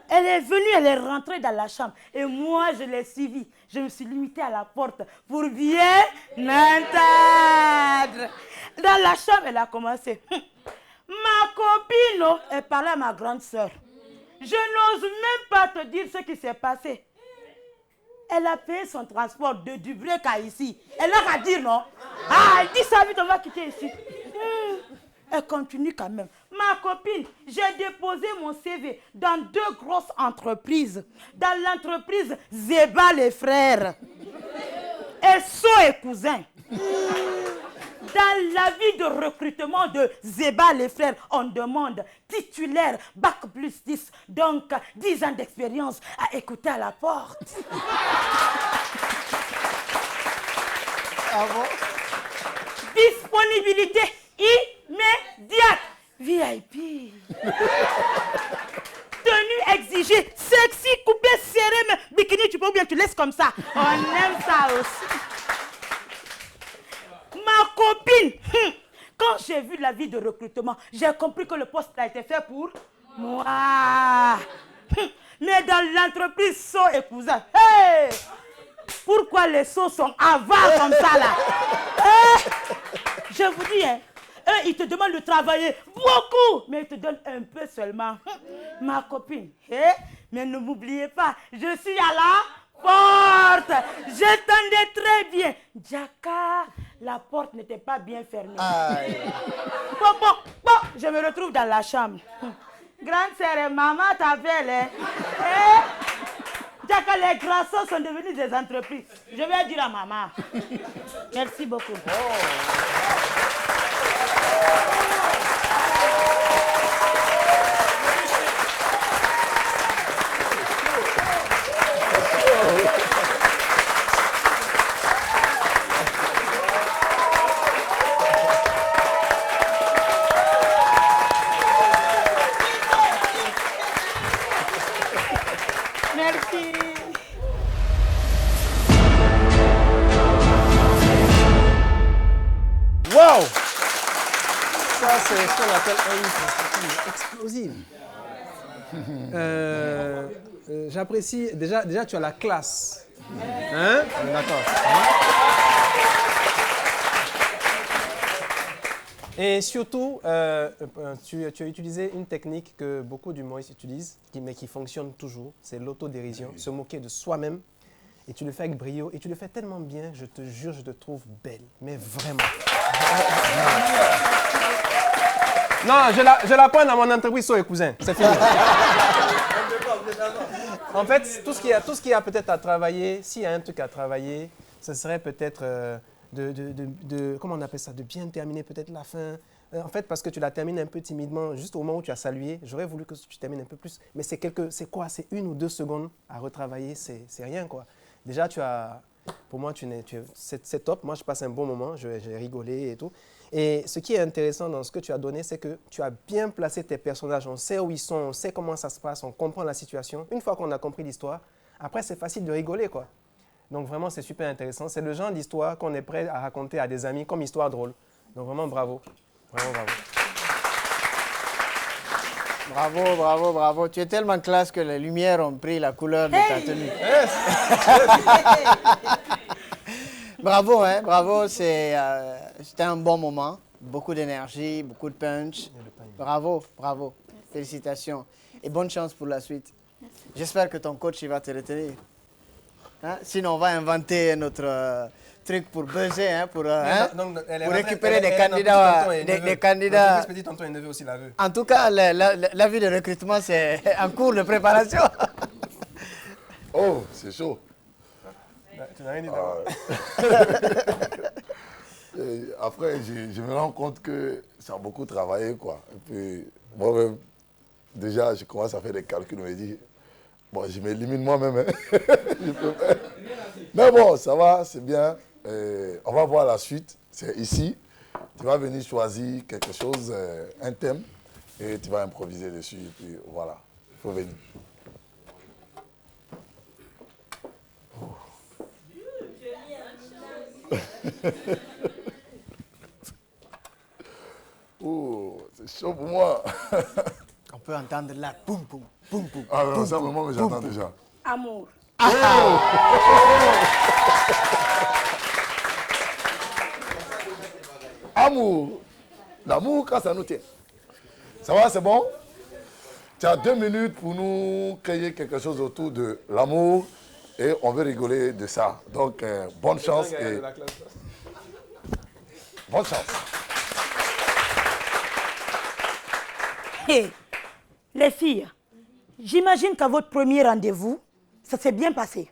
Elle est venue, elle est rentrée dans la chambre. Et moi, je l'ai suivie. Je me suis limitée à la porte pour bien m'entendre. Dans la chambre, elle a commencé. Ma copine, elle parlait à ma grande sœur. Je n'ose même pas te dire ce qui s'est passé. Elle a payé son transport de Dubreuil à ici. Elle n'a qu'à dire, non? Ah, elle dit ça vite, on va quitter ici. Elle continue quand même. Ma copine, j'ai déposé mon CV dans 2 grosses entreprises. Dans l'entreprise Zeba les frères. Et So et cousin. Dans la vie de recrutement de Zeba les frères, on demande titulaire, bac plus 10, donc 10 ans d'expérience à écouter à la porte. Ah bon? Disponibilité immédiate. VIP. Tenue exigée, sexy, coupé, serré, mais bikini, tu peux ou bien tu laisses comme ça. On aime ça aussi. Ma copine, quand j'ai vu la vie de recrutement, j'ai compris que le poste a été fait pour moi. Mais dans l'entreprise So et cousin, hey, pourquoi les So sont avares comme ça là? Je vous dis, hein, eux, ils te demandent de travailler beaucoup, mais ils te donnent un peu seulement. Ma copine, mais ne m'oubliez pas, je suis à la porte. J'entendais très bien. Jaka, la porte n'était pas bien fermée. Bon, je me retrouve dans la chambre. Grande sœur et maman t'appelle, hein? Jaka, les grassons sont devenus des entreprises. Je vais dire à maman. Merci beaucoup. Merci. Wow! Ça, c'est ce qu'on appelle une perspective explosive. J'apprécie, déjà, tu as la classe. Hein? D'accord. Et surtout, tu as utilisé une technique que beaucoup d'humoristes utilisent, mais qui fonctionne toujours, c'est l'autodérision, se moquer de soi-même. Et tu le fais avec brio, et tu le fais tellement bien, je te jure, je te trouve belle. Mais vraiment. Non, je la prends dans mon entreprise So et cousin. C'est fini. En fait, tout ce qu'il y a peut-être à travailler, s'il y a un truc à travailler, ce serait peut-être comment on appelle ça, de bien terminer peut-être la fin. En fait, parce que tu la termines un peu timidement, juste au moment où tu as salué, j'aurais voulu que tu termines un peu plus. Mais c'est quoi? C'est 1 ou 2 secondes à retravailler, c'est rien quoi. Déjà, pour moi, c'est top. Moi, je passe un bon moment, j'ai rigolé et tout. Et ce qui est intéressant dans ce que tu as donné, c'est que tu as bien placé tes personnages. On sait où ils sont, on sait comment ça se passe, on comprend la situation. Une fois qu'on a compris l'histoire, après, c'est facile de rigoler, quoi. Donc, vraiment, c'est super intéressant. C'est le genre d'histoire qu'on est prêt à raconter à des amis comme histoire drôle. Donc, vraiment, bravo. Vraiment, bravo. Bravo, bravo, bravo. Tu es tellement classe que les lumières ont pris la couleur de ta tenue. Bravo, hein, bravo. C'était un bon moment. Beaucoup d'énergie, beaucoup de punch. Bravo, bravo. Félicitations. Et bonne chance pour la suite. J'espère que ton coach il va te retenir. Hein? Sinon, on va inventer notre truc pour buzzer, hein, pour récupérer des candidats. Des candidats. Petit tonton et neveu aussi la veut. En tout cas, la vie de recrutement, c'est en cours de préparation. Oh, c'est chaud. Tu n'as rien dit Après, je me rends compte que ça a beaucoup travaillé, quoi. Et puis, moi-même, déjà, je commence à faire des calculs, je me dis, bon, je m'élimine moi-même. Hein. Je peux faire. Mais bon, ça va, c'est bien. On va voir la suite. C'est ici. Tu vas venir choisir quelque chose, un thème, et tu vas improviser dessus. Et puis voilà, il faut venir. Oh, c'est chaud pour moi. On peut entendre là, boum, boum, boum, boum. Ah non, boum, ça vraiment, boum, j'entends boum. déjà. Amour. Amour. L'amour, quand ça nous tient. Ça va, c'est bon? Tu as 2 minutes pour nous créer quelque chose autour de l'amour Et on veut rigoler de ça. Donc, bonne chance et... Bonne chance. Hey, les filles, j'imagine qu'à votre premier rendez-vous, ça s'est bien passé.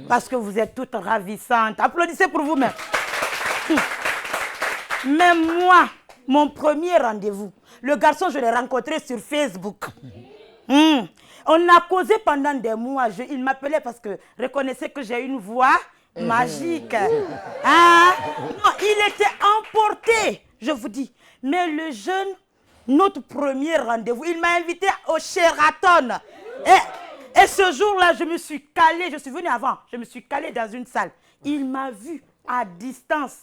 Parce que vous êtes toutes ravissantes. Applaudissez pour vous-même. Mais moi, mon premier rendez-vous, le garçon, je l'ai rencontré sur Facebook. On a causé pendant des mois. Il m'appelait parce que reconnaissez que j'ai une voix magique. Non, il était emporté, je vous dis. Mais le jeune, notre premier rendez-vous, il m'a invité au Sheraton. Et ce jour-là, je me suis calée, je suis venue avant, je me suis calée dans une salle. Il m'a vu à distance.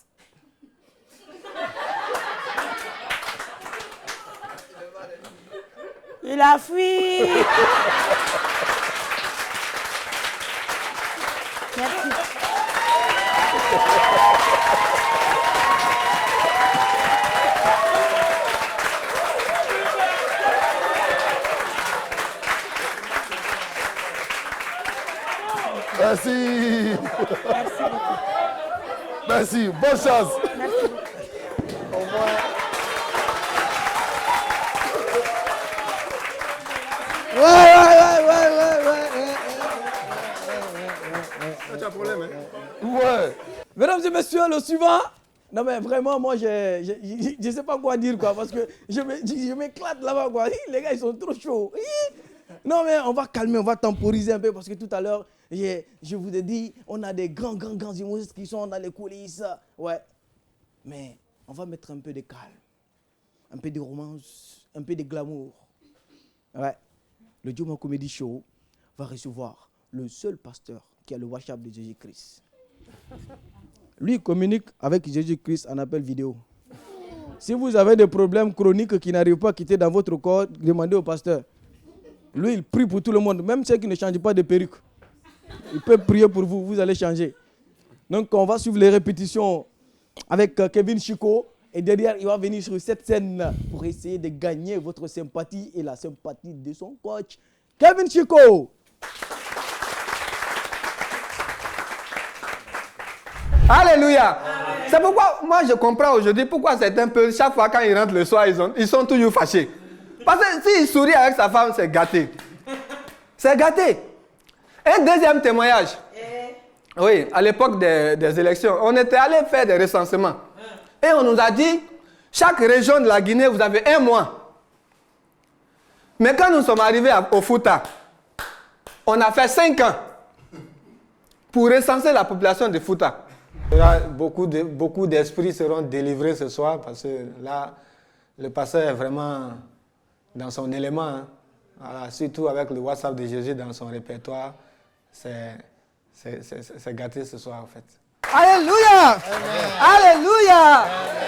Il a fui. Merci. Merci. Merci. Bonne chance. Merci. Au revoir. Tu as un problème, hein? Ouais. Mesdames et messieurs, le suivant. Non mais vraiment, moi, je ne sais pas quoi dire, quoi, parce que je m'éclate là-bas, quoi. Les gars, ils sont trop chauds. Non mais on va calmer, on va temporiser un peu, parce que tout à l'heure, je vous ai dit, on a des grands humoristes qui sont dans les coulisses. Ouais. Mais on va mettre un peu de calme, un peu de romance, un peu de glamour. Ouais. Le Joma Comedy Show va recevoir le seul pasteur qui a le WhatsApp de Jésus-Christ. Lui, il communique avec Jésus-Christ en appel vidéo. Si vous avez des problèmes chroniques qui n'arrivent pas à quitter dans votre corps, demandez au pasteur. Lui, il prie pour tout le monde, même ceux qui ne changent pas de perruque. Il peut prier pour vous, vous allez changer. Donc, on va suivre les répétitions avec Kevin Chico. Et derrière, il va venir sur cette scène pour essayer de gagner votre sympathie et la sympathie de son coach, Kevin Chico. Alléluia. C'est pourquoi moi je comprends aujourd'hui pourquoi certains peuples, chaque fois quand ils rentrent le soir, ils sont toujours fâchés. Parce que s'il sourit avec sa femme, c'est gâté. C'est gâté. Un deuxième témoignage. Oui, à l'époque des élections, on était allé faire des recensements. Et on nous a dit, chaque région de la Guinée, vous avez 1 mois. Mais quand nous sommes arrivés au Fouta, on a fait 5 ans pour recenser la population de Fouta. Beaucoup d'esprits seront délivrés ce soir parce que là, le pasteur est vraiment dans son élément. Hein. Voilà, surtout avec le WhatsApp de Jésus dans son répertoire. C'est gâté ce soir en fait. Alléluia! Alléluia!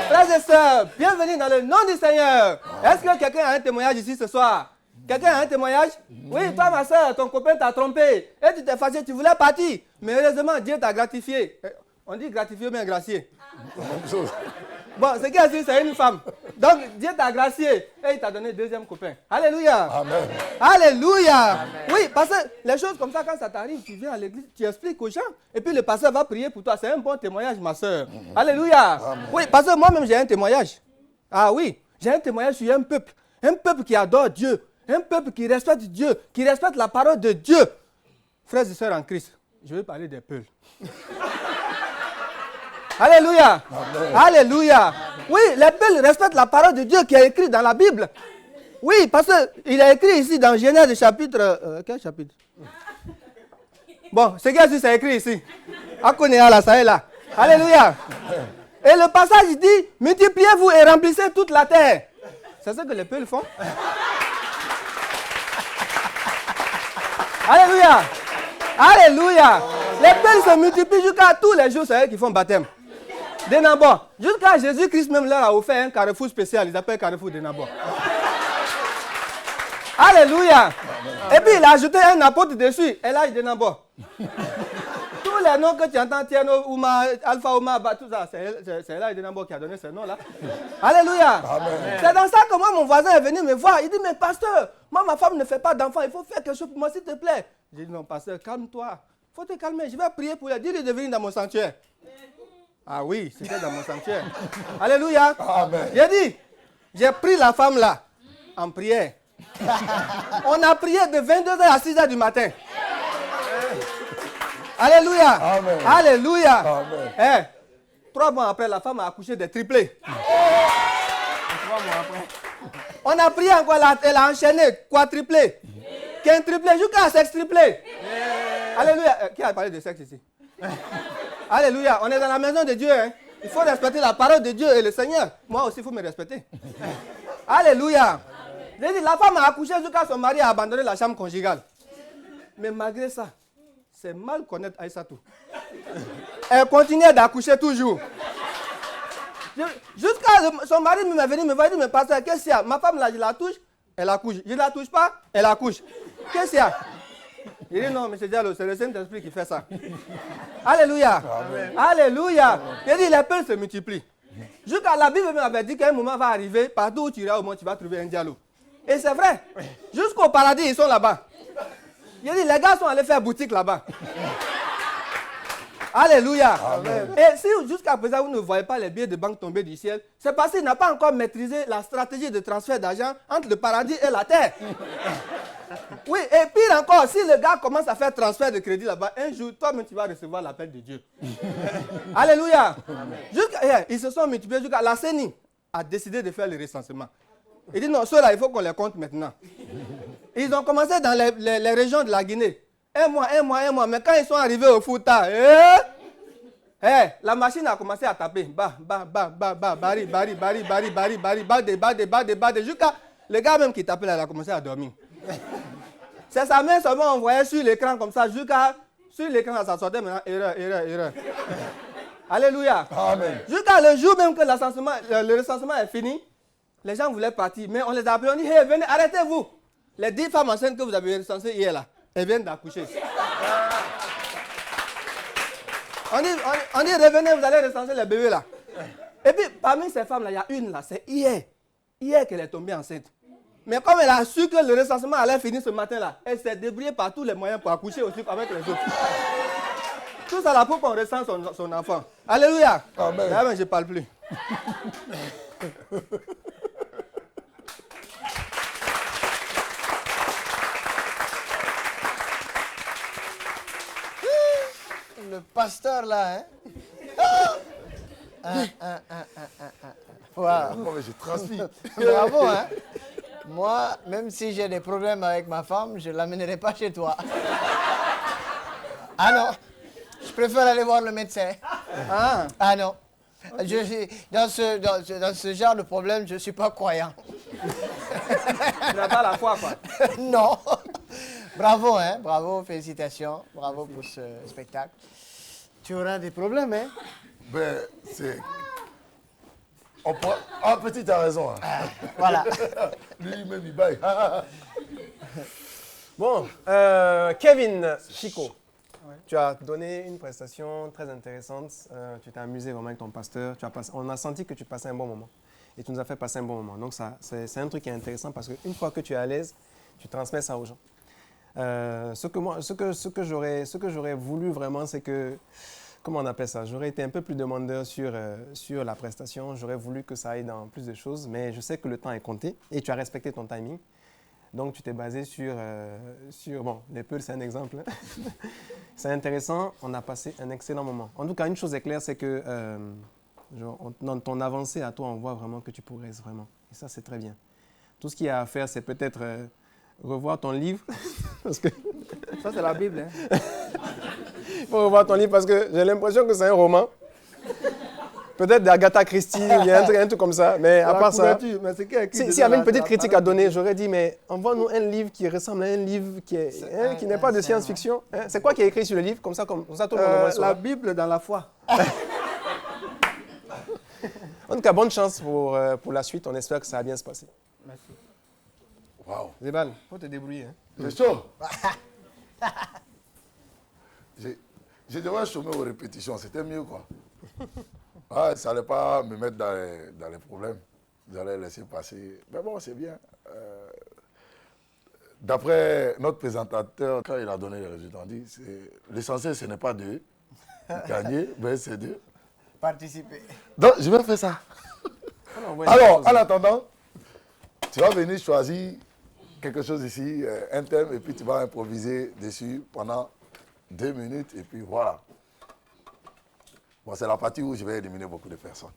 Frères et sœurs, bienvenue dans le nom du Seigneur. Est-ce que quelqu'un a un témoignage ici ce soir? Quelqu'un a un témoignage? Oui, toi ma soeur, ton copain t'a trompé. Et tu t'es fâché, tu voulais partir. Mais heureusement, Dieu t'a gratifié. On dit gratifié ou bien gracié? Bon, ce qui est sûr, c'est une femme. Donc, Dieu t'a gracié et il t'a donné 2e copain. Alléluia. Amen. Alléluia. Amen. Oui, parce que les choses comme ça, quand ça t'arrive, tu viens à l'église, tu expliques aux gens et puis le pasteur va prier pour toi. C'est un bon témoignage, ma soeur. Alléluia. Amen. Oui, parce que moi-même, j'ai un témoignage. Ah oui, j'ai un témoignage sur un peuple qui adore Dieu, un peuple qui respecte Dieu, qui respecte la parole de Dieu. Frères et sœurs en Christ, je vais parler des Peuls. Alléluia. Amen. Alléluia. Oui, les Peuls respectent la parole de Dieu qui est écrite dans la Bible. Oui, parce qu'il est écrit ici dans Genèse chapitre... quel chapitre? Bon, ce qui est ici, c'est écrit ici. Akonéa là, ça est là. Alléluia. Et le passage dit, multipliez-vous et remplissez toute la terre. C'est ce que les Peuls font. Alléluia. Alléluia. Les Peuls se multiplient jusqu'à tous les jours, c'est eux qui font baptême. Denabor. Jusqu'à Jésus-Christ même leur a offert un carrefour spécial. Ils appellent carrefour Denabor. Alléluia. Et puis il a ajouté un apôtre dessus. Elage Denabor. Tous les noms que tu entends, Tiano, Ouma, Alpha, Ouma, tout ça, c'est là Edenambo qui a donné ce nom-là. Alléluia. C'est dans ça que moi, mon voisin est venu me voir. Il dit, mais pasteur, moi, ma femme ne fait pas d'enfant, il faut faire quelque chose pour moi, s'il te plaît. J'ai dit, non, pasteur, calme-toi. Il faut te calmer, je vais prier pour lui. Dis-lui de venir dans mon sanctuaire. Ah oui, c'était dans mon sanctuaire. Alléluia. J'ai dit, j'ai pris la femme là, en prière. On a prié de 22h à 6h du matin. Alléluia. Amen. Alléluia. Amen. 3 mois après, la femme a accouché des triplés. 3 mois après. On a prié encore, elle a enchaîné, quadruplé, quintuplé, jusqu'à sextuplé. Alléluia. Qui a parlé de sexe ici? Alléluia. On est dans la maison de Dieu. Hein. Il faut respecter la parole de Dieu et le Seigneur. Moi aussi, il faut me respecter. Alléluia. J'ai dit, la femme a accouché jusqu'à son mari a abandonné la chambre conjugale. Mais malgré ça, c'est mal connaître Aïssatou. Elle continuait d'accoucher toujours. Jusqu'à son mari m'est venu me voir, il dit, mais pasteur, qu'est-ce qu'il y a? Ma femme là, je la touche, elle accouche. Je ne la touche pas, elle accouche. Qu'est-ce qu'il y a? Il dit, non, monsieur Diallo, c'est le Saint-Esprit qui fait ça. Alléluia. Amen. Alléluia. Il dit, les peines se multiplient. Jusqu'à la Bible m'avait dit qu'un moment va arriver, partout où tu iras, au moins tu vas trouver un Diallo. Et c'est vrai. Jusqu'au paradis, ils sont là-bas. Il dit, les gars sont allés faire boutique là-bas. Alléluia. Amen. Et si jusqu'à présent, vous ne voyez pas les billets de banque tomber du ciel, c'est parce qu'il n'a pas encore maîtrisé la stratégie de transfert d'argent entre le paradis et la terre. Oui, et pire encore, si le gars commence à faire transfert de crédit là-bas, un jour, toi-même, tu vas recevoir l'appel de Dieu. Alléluia. Ils se sont multipliés jusqu'à la CENI a décidé de faire le recensement. Il dit non, ceux-là, il faut qu'on les compte maintenant. Ils ont commencé dans les régions de la Guinée. Un mois. Mais quand ils sont arrivés au Fouta, la machine a commencé à taper. Bari, jusqu'à le gars même qui tapait là, il a commencé à dormir. C'est sa main seulement on voyait sur l'écran comme ça, jusqu'à sur l'écran, ça sortait maintenant, erreur. Alléluia. Amen. Jusqu'à le jour même que le recensement est fini, les gens voulaient partir, mais on les a appelés, on dit, hey, venez, arrêtez-vous. Les 10 femmes enceintes que vous avez recensées hier là, elles viennent d'accoucher. On dit, revenez, vous allez recenser les bébés là. Et puis, parmi ces femmes là, il y a une là, c'est hier qu'elle est tombée enceinte. Mais comme elle a su que le recensement allait finir ce matin là, elle s'est débrouillée par tous les moyens pour accoucher aussi avec les autres. Tout ça là pour qu'on recense son enfant. Alléluia. Amen. Là, je ne parle plus. Le pasteur là, hein? Wow. Oh, mais je transpire. Bravo, hein? Moi, même si j'ai des problèmes avec ma femme, je ne l'amènerai pas chez toi. Ah non, je préfère aller voir le médecin. Ah non, dans ce genre de problème, je ne suis pas croyant. Tu n'as pas la foi, quoi. Non. Bravo, hein? Bravo, félicitations. Bravo pour ce spectacle. Tu auras des problèmes, hein? Ben, c'est... Ah, petit, t'as raison. Hein. Voilà. Lui-même, il baille. Bon, Kevin Chico, tu as donné une prestation très intéressante. Tu t'es amusé vraiment avec ton pasteur. On a senti que tu passais un bon moment. Et tu nous as fait passer un bon moment. Donc, c'est un truc qui est intéressant parce qu'une fois que tu es à l'aise, tu transmets ça aux gens. Ce que j'aurais voulu vraiment, c'est que, comment on appelle ça? J'aurais été un peu plus demandeur sur la prestation. J'aurais voulu que ça aille dans plus de choses, mais je sais que le temps est compté et tu as respecté ton timing. Donc, tu t'es basé sur bon, les Peuls, c'est un exemple. C'est intéressant, on a passé un excellent moment. En tout cas, une chose est claire, c'est que dans ton avancée à toi, on voit vraiment que tu progresses vraiment. Et ça, c'est très bien. Tout ce qu'il y a à faire, c'est peut-être revoir ton livre. Parce que ça, c'est la Bible. Hein. Il faut revoir ton livre parce que j'ai l'impression que c'est un roman. Peut-être d'Agatha Christie, il y a un truc comme ça. Mais à part ça, s'il y avait une petite critique à donner, j'aurais dit, mais envoie-nous un livre qui ressemble à un livre qui n'est pas de science-fiction. Hein? C'est quoi qui est écrit sur le livre? Comme ça tout le monde la Bible dans la foi. En tout cas, bonne chance pour la suite. On espère que ça va bien se passer. Merci. Waouh. Zébal, faut te débrouiller. Hein. C'est chaud. Je devais chômer aux répétitions, c'était mieux quoi. Ah, ça n'allait pas me mettre dans les problèmes. J'allais laisser passer. Mais bon, c'est bien. D'après notre présentateur, quand il a donné les résultats, on dit l'essentiel, ce n'est pas de gagner, mais c'est de participer. Donc, je vais faire ça. Alors, en attendant, tu vas venir choisir quelque chose ici, un thème, et puis tu vas improviser dessus pendant 2 minutes, et puis voilà. Bon, c'est la partie où je vais éliminer beaucoup de personnes.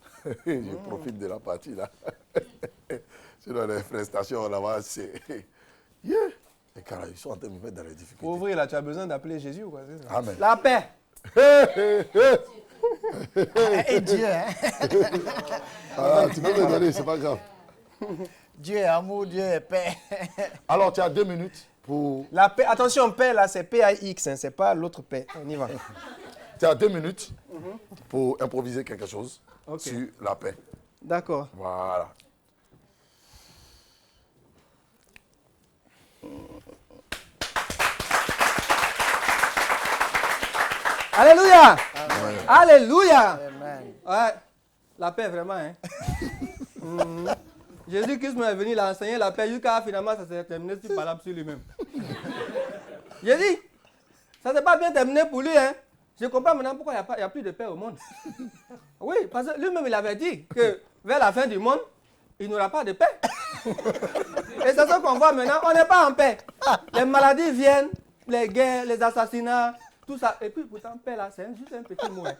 Je profite de la partie là. Sinon, les prestations là-bas, c'est... Yeah. Les gars, ils sont en train de me mettre dans les difficultés. Pour ouvrir là, tu as besoin d'appeler Jésus ou quoi? Amen. La paix. Et Dieu, hein? Tu peux me donner, c'est pas grave. Dieu est amour, Dieu est paix. Alors, tu as 2 minutes pour... La paix, attention, paix là, c'est P-A-X, hein, c'est pas l'autre paix. On y va. Tu as 2 minutes pour improviser quelque chose sur la paix. D'accord. Voilà. Alléluia. Amen. Alléluia. Amen. Ouais, la paix vraiment. Hein. Jésus-Christ m'est venu l'enseigner la paix jusqu'à finalement ça s'est terminé sur valable sur lui-même. J'ai dit, ça s'est pas bien terminé pour lui. Hein. Je comprends maintenant pourquoi il n'y a plus de paix au monde. Oui, parce que lui-même il avait dit que vers la fin du monde, il n'y aura pas de paix. Et c'est ce qu'on voit maintenant, on n'est pas en paix. Les maladies viennent, les guerres, les assassinats, tout ça. Et puis pourtant, paix là, c'est juste un petit mot. Hein.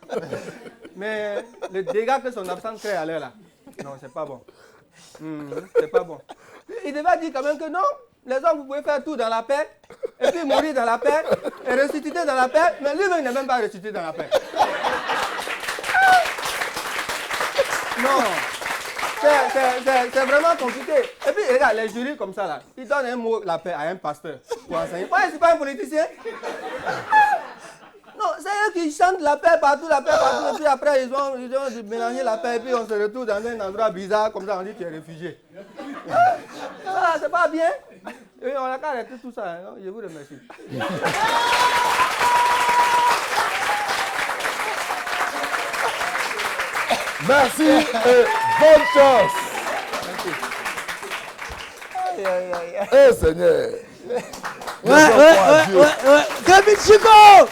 Mais les dégâts que son absence crée à l'air là, non, c'est pas bon. C'est pas bon. Il devait dire quand même que non, les hommes, vous pouvez faire tout dans la paix, et puis mourir dans la paix, et ressusciter dans la paix, mais lui-même n'est même pas ressuscité dans la paix. Non, c'est vraiment compliqué. Et puis, regarde, les jurys comme ça, là, ils donnent un mot, la paix, à un pasteur pour enseigner. Ouais, c'est pas un politicien. Non, c'est eux qui chantent la paix partout, et puis après, ils ont mélangé la paix, et puis on se retrouve dans un endroit bizarre, comme ça, on dit que tu es réfugié. Ça, c'est pas bien. Et on a qu'à arrêter tout ça, hein, je vous remercie. Merci et bonne chance. Eh Seigneur. Ouais. Kevin Chico.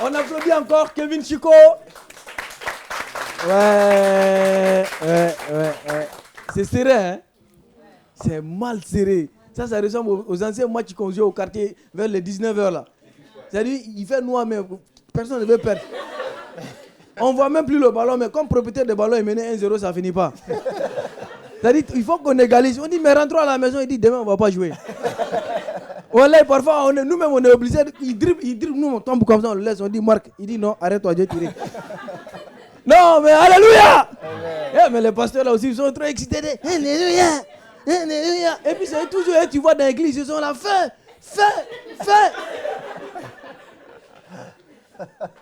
On applaudit encore Kevin Chico. Ouais. C'est serré, hein? C'est mal serré. Ça ressemble aux anciens matchs qu'on jouait au quartier vers les 19h là. C'est-à-dire, il fait noir, mais personne ne veut perdre. On ne voit même plus le ballon, mais comme propriétaire de ballon est mené 1-0, ça ne finit pas. C'est-à-dire, il faut qu'on égalise. On dit, mais rentrons à la maison, il dit, demain, on ne va pas jouer. Voilà, parfois, nous-mêmes, on est obligés. Il dribble, nous, on tombe comme ça, on le laisse. On dit, Marc, il dit, non, arrête-toi, Dieu tiré. Non, mais alléluia! Mais les pasteurs là aussi, ils sont trop excités. Alléluia! Alléluia! Et puis, c'est toujours, tu vois dans l'église, ils sont là, fais!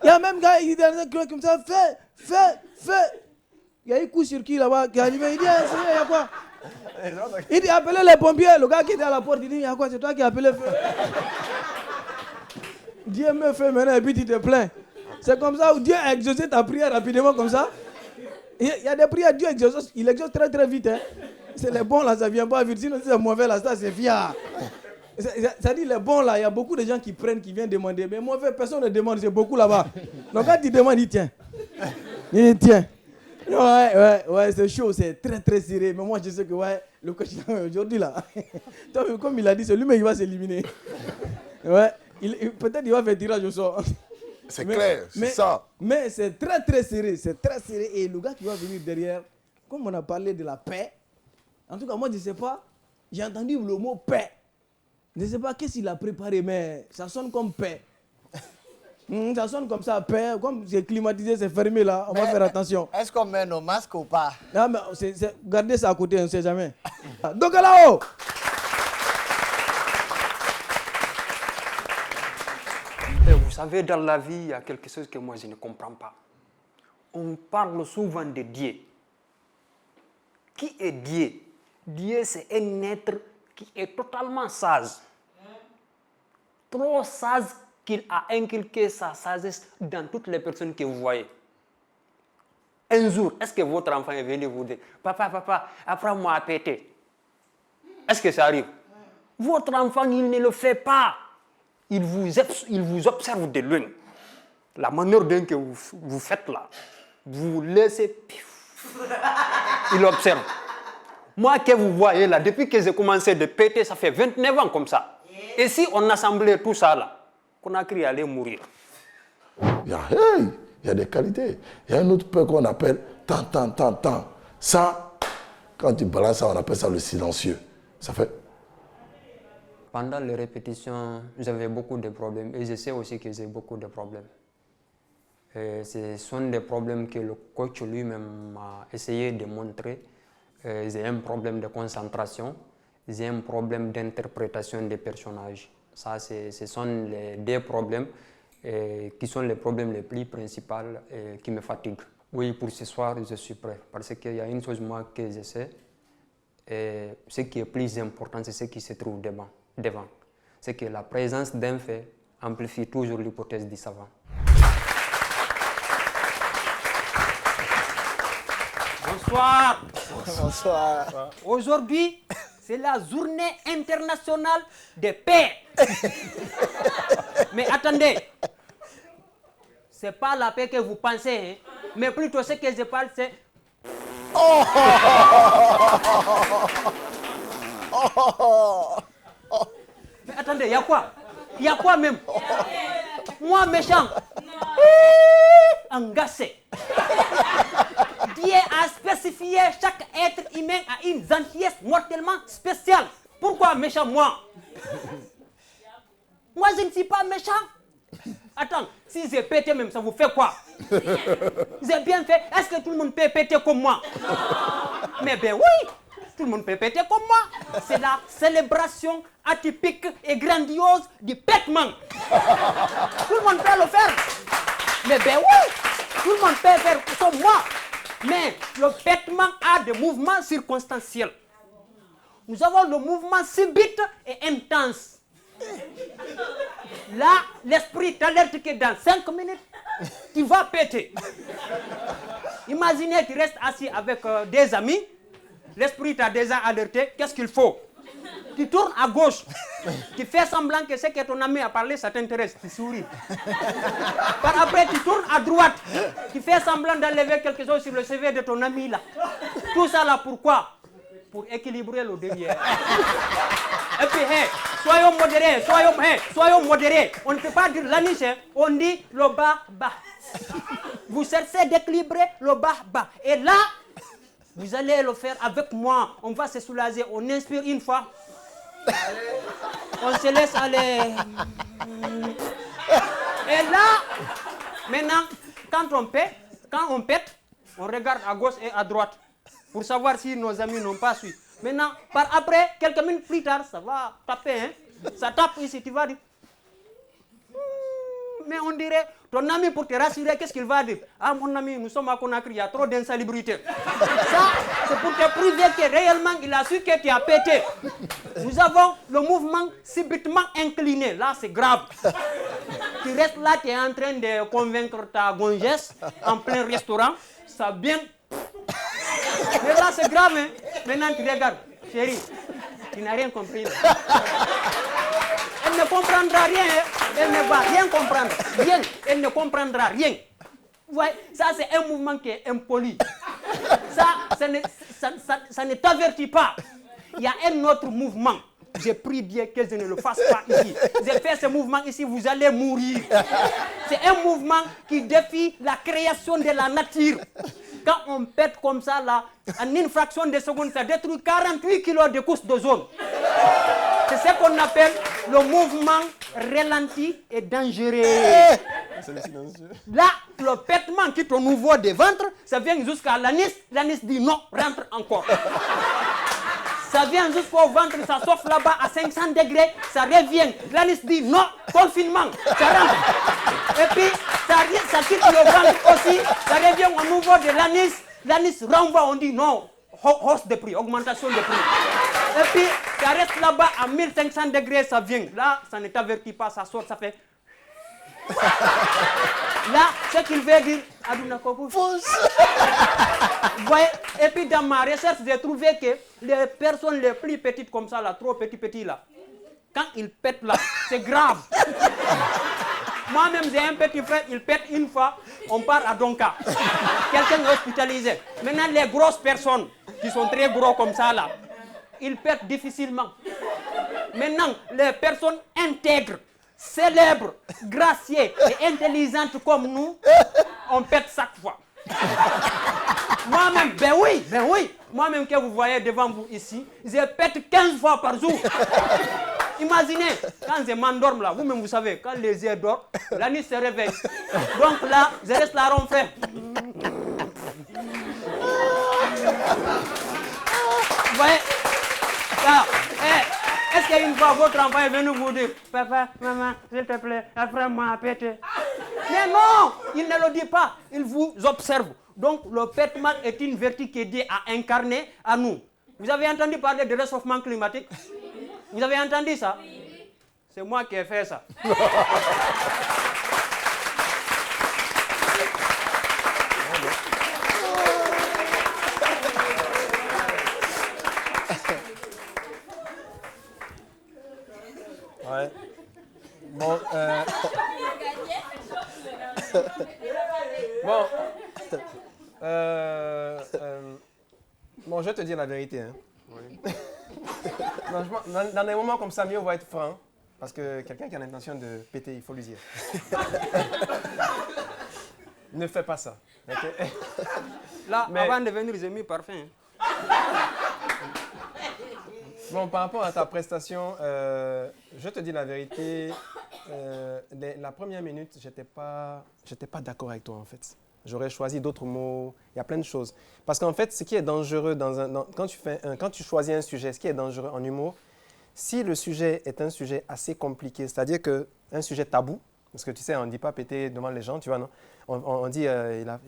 Il y a même un gars, il dit dans un club comme ça, fais! Il y a un coup sur qui là-bas qui a allumé, il dit, Seigneur, il y a quoi? Il dit, appelez les pompiers. Le gars qui était à la porte, il dit, il y a quoi? C'est toi qui as appelé feu. Dieu me fait maintenant et puis tu te plains. C'est comme ça où Dieu a exaucé ta prière rapidement comme ça. Il y a des prières, Dieu exauce, il exauce très très vite. Hein. C'est les bons là, ça ne vient pas vite. Sinon, c'est mauvais là, ça c'est fier. Ça dit les bons là, il y a beaucoup de gens qui prennent, qui viennent demander. Mais mauvais, personne ne demande, c'est beaucoup là-bas. Donc quand tu demandes, il tient. Il tient. Ouais, c'est chaud, c'est très très serré. Mais moi je sais que le coach aujourd'hui là, comme il a dit, c'est lui-même qui va s'éliminer. Ouais, peut-être il va faire tirage au sort. C'est clair, c'est ça. Mais c'est très très serré, Et le gars qui va venir derrière, comme on a parlé de la paix, en tout cas moi je ne sais pas, j'ai entendu le mot paix. Je ne sais pas qu'est-ce qu'il a préparé, mais ça sonne comme paix. Ça sonne comme ça, paix. Comme c'est climatisé, c'est fermé là, on va faire attention. Est-ce qu'on met nos masques ou pas? Non, mais gardez ça à côté, on ne sait jamais. Donc là-haut. Vous savez, dans la vie, il y a quelque chose que moi je ne comprends pas. On parle souvent de Dieu. Qui est Dieu? Dieu, c'est un être qui est totalement sage. Trop sage qu'il a inculqué sa sagesse dans toutes les personnes que vous voyez. Un jour, est-ce que votre enfant est venu vous dire, papa, apprends-moi à péter? Est-ce que ça arrive? Votre enfant, il ne le fait pas. Il vous observe de loin. La manière dont que vous faites là, vous laissez, il observe. Moi que vous voyez là, depuis que j'ai commencé de péter, ça fait 29 ans comme ça. Et si on assemblait tout ça là, Conakry allait mourir. Il y a des qualités. Il y a un autre peu qu'on appelle tant. Ça, quand tu balances ça, on appelle ça le silencieux. Ça fait... Pendant les répétitions, j'avais beaucoup de problèmes et je sais aussi que j'ai beaucoup de problèmes. Et ce sont des problèmes que le coach lui-même m'a essayé de montrer. J'ai un problème de concentration, j'ai un problème d'interprétation des personnages. Ça, ce sont les deux problèmes qui sont les problèmes les plus principaux qui me fatiguent. Oui, pour ce soir, je suis prêt parce qu'il y a une chose moi que je sais. Et ce qui est plus important, c'est ce qui se trouve devant. C'est que la présence d'un fait amplifie toujours l'hypothèse du savant. Bonsoir. Bonsoir. Aujourd'hui, c'est la journée internationale de paix. Mais attendez, c'est pas la paix que vous pensez, hein, mais plutôt ce que je parle, c'est... Mais attendez, il y a quoi? Il y a quoi même? Moi, méchant. Engagé. Dieu a spécifié chaque être humain à une gentillesse mortellement spéciale. Pourquoi méchant, moi? Moi, je ne suis pas méchant. Attends, si j'ai pété même, ça vous fait quoi? J'ai bien fait. Est-ce que tout le monde peut péter comme moi? Mais ben oui, tout le monde peut péter comme moi. C'est la célébration atypique et grandiose du pétement. Tout le monde peut le faire. Mais ben oui, tout le monde peut faire comme moi. Mais le pétement a des mouvements circonstanciels. Nous avons le mouvement subit et intense. Là, l'esprit t'alerte que dans 5 minutes, tu vas péter. Imaginez, tu restes assis avec des amis, l'esprit t'a déjà alerté, qu'est-ce qu'il faut? Tu tournes à gauche, tu fais semblant que ce que ton ami a parlé, ça t'intéresse, tu souris. Par après, tu tournes à droite, tu fais semblant d'enlever quelque chose sur le CV de ton ami là. Tout ça là, pourquoi? Pour équilibrer le derrière. Et puis, soyons modérés. On ne peut pas dire l'anis, on dit le bas. Vous cherchez d'équilibrer le bas. Et là, vous allez le faire avec moi. On va se soulager. On inspire une fois. On se laisse aller. Et là, maintenant, quand on pète, on regarde à gauche et à droite pour savoir si nos amis n'ont pas suivi. Maintenant, par après, quelques minutes plus tard, ça va taper. Hein? Ça tape ici, tu vas dire. Mais on dirait, ton ami pour te rassurer, qu'est-ce qu'il va dire? Ah, mon ami, nous sommes à Conakry, il y a trop d'insalubrité. Ça, c'est pour te prouver que réellement, il a su que tu as pété. Nous avons le mouvement subitement incliné. Là, c'est grave. Tu restes là, tu es en train de convaincre ta gongesse en plein restaurant. Ça bien. Mais là, c'est grave. Hein? Maintenant, tu regardes. Chérie, tu n'as rien compris. Elle ne comprendra rien. Hein? Elle ne va rien comprendre. Rien. Elle ne comprendra rien. Ouais, ça, c'est un mouvement qui est impoli. Ça ne t'avertit pas. Il y a un autre mouvement. J'ai pris Dieu que je ne le fasse pas ici. J'ai fait ce mouvement ici, vous allez mourir. C'est un mouvement qui défie la création de la nature. Quand on pète comme ça, là, en une fraction de seconde, ça détruit 48 kilos de couche d'ozone. C'est ce qu'on appelle le mouvement ralenti et dangereux. Là, le pètement quitte au niveau des ventres, ça vient jusqu'à l'anis. L'anis dit non, rentre encore. Ça vient jusqu'au ventre, ça s'offre là-bas à 500 degrés, ça revient. L'anis dit non, confinement, ça rentre. Et puis, ça quitte le ventre aussi, ça revient au niveau de l'anis. L'anis renvoie, on dit non, hausse de prix, augmentation de prix. Et puis, ça reste là-bas à 1500 degrés, ça vient. Là, ça ne t'avertit pas, ça sort, ça fait... Là, ce qu'il veut dire, Aduna Koku. Voyez, et puis dans ma recherche, j'ai trouvé que les personnes les plus petites comme ça, là, trop petits là, quand ils pètent là, c'est grave. Moi-même, j'ai un petit frère, il pète une fois, on part à Donka. Quelqu'un est hospitalisé. Maintenant, les grosses personnes qui sont très gros comme ça là, ils pètent difficilement. Maintenant, les personnes intègres, célèbres, graciées et intelligentes comme nous, on pète chaque fois. Moi-même, ben oui. Moi-même que vous voyez devant vous ici, je pète 15 fois par jour. Imaginez, quand je m'endorme là, vous-même vous savez, quand les yeux dorment, la nuit se réveille. Donc là, je reste là ronfler. Vous voyez ça, est-ce qu'une fois votre enfant est venu vous dire, papa, maman, s'il te plaît, apprends-moi à péter? Mais non, il ne le dit pas, il vous observe. Donc le pétement est une vertu qui est due à incarner à nous. Vous avez entendu parler de réchauffement climatique? Vous avez entendu ça? C'est moi qui ai fait ça. Ouais. Bon, bon, je vais te dire la vérité. Hein. Oui. Dans des moments comme ça, mieux va être franc. Parce que quelqu'un qui a l'intention de péter, il faut lui dire. Ne fais pas ça. Okay? Là, avant de venir, j'ai mis parfum. Bon, par rapport à ta prestation, je te dis la vérité. La première minute, j'étais pas d'accord avec toi, en fait. J'aurais choisi d'autres mots. Il y a plein de choses. Parce qu'en fait, ce qui est dangereux quand tu choisis un sujet, ce qui est dangereux en humour, si le sujet est un sujet assez compliqué, c'est-à-dire qu'un sujet tabou, parce que tu sais, on ne dit pas péter devant les gens, tu vois, non? On dit, il y a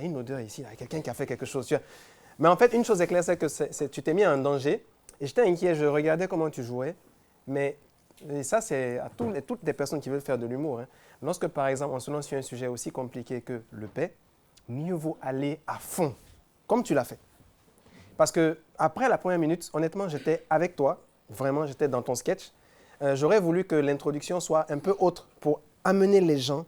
une odeur ici, il y a quelqu'un qui a fait quelque chose, tu vois. Mais en fait, une chose est claire, c'est que tu t'es mis en danger. Et j'étais inquiet, je regardais comment tu jouais. Mais et ça, c'est à toutes les personnes qui veulent faire de l'humour. Hein. Lorsque, par exemple, on se lance sur un sujet aussi compliqué que le paix, mieux vaut aller à fond, comme tu l'as fait. Parce qu'après la première minute, honnêtement, j'étais avec toi. Vraiment, j'étais dans ton sketch. J'aurais voulu que l'introduction soit un peu autre pour amener les gens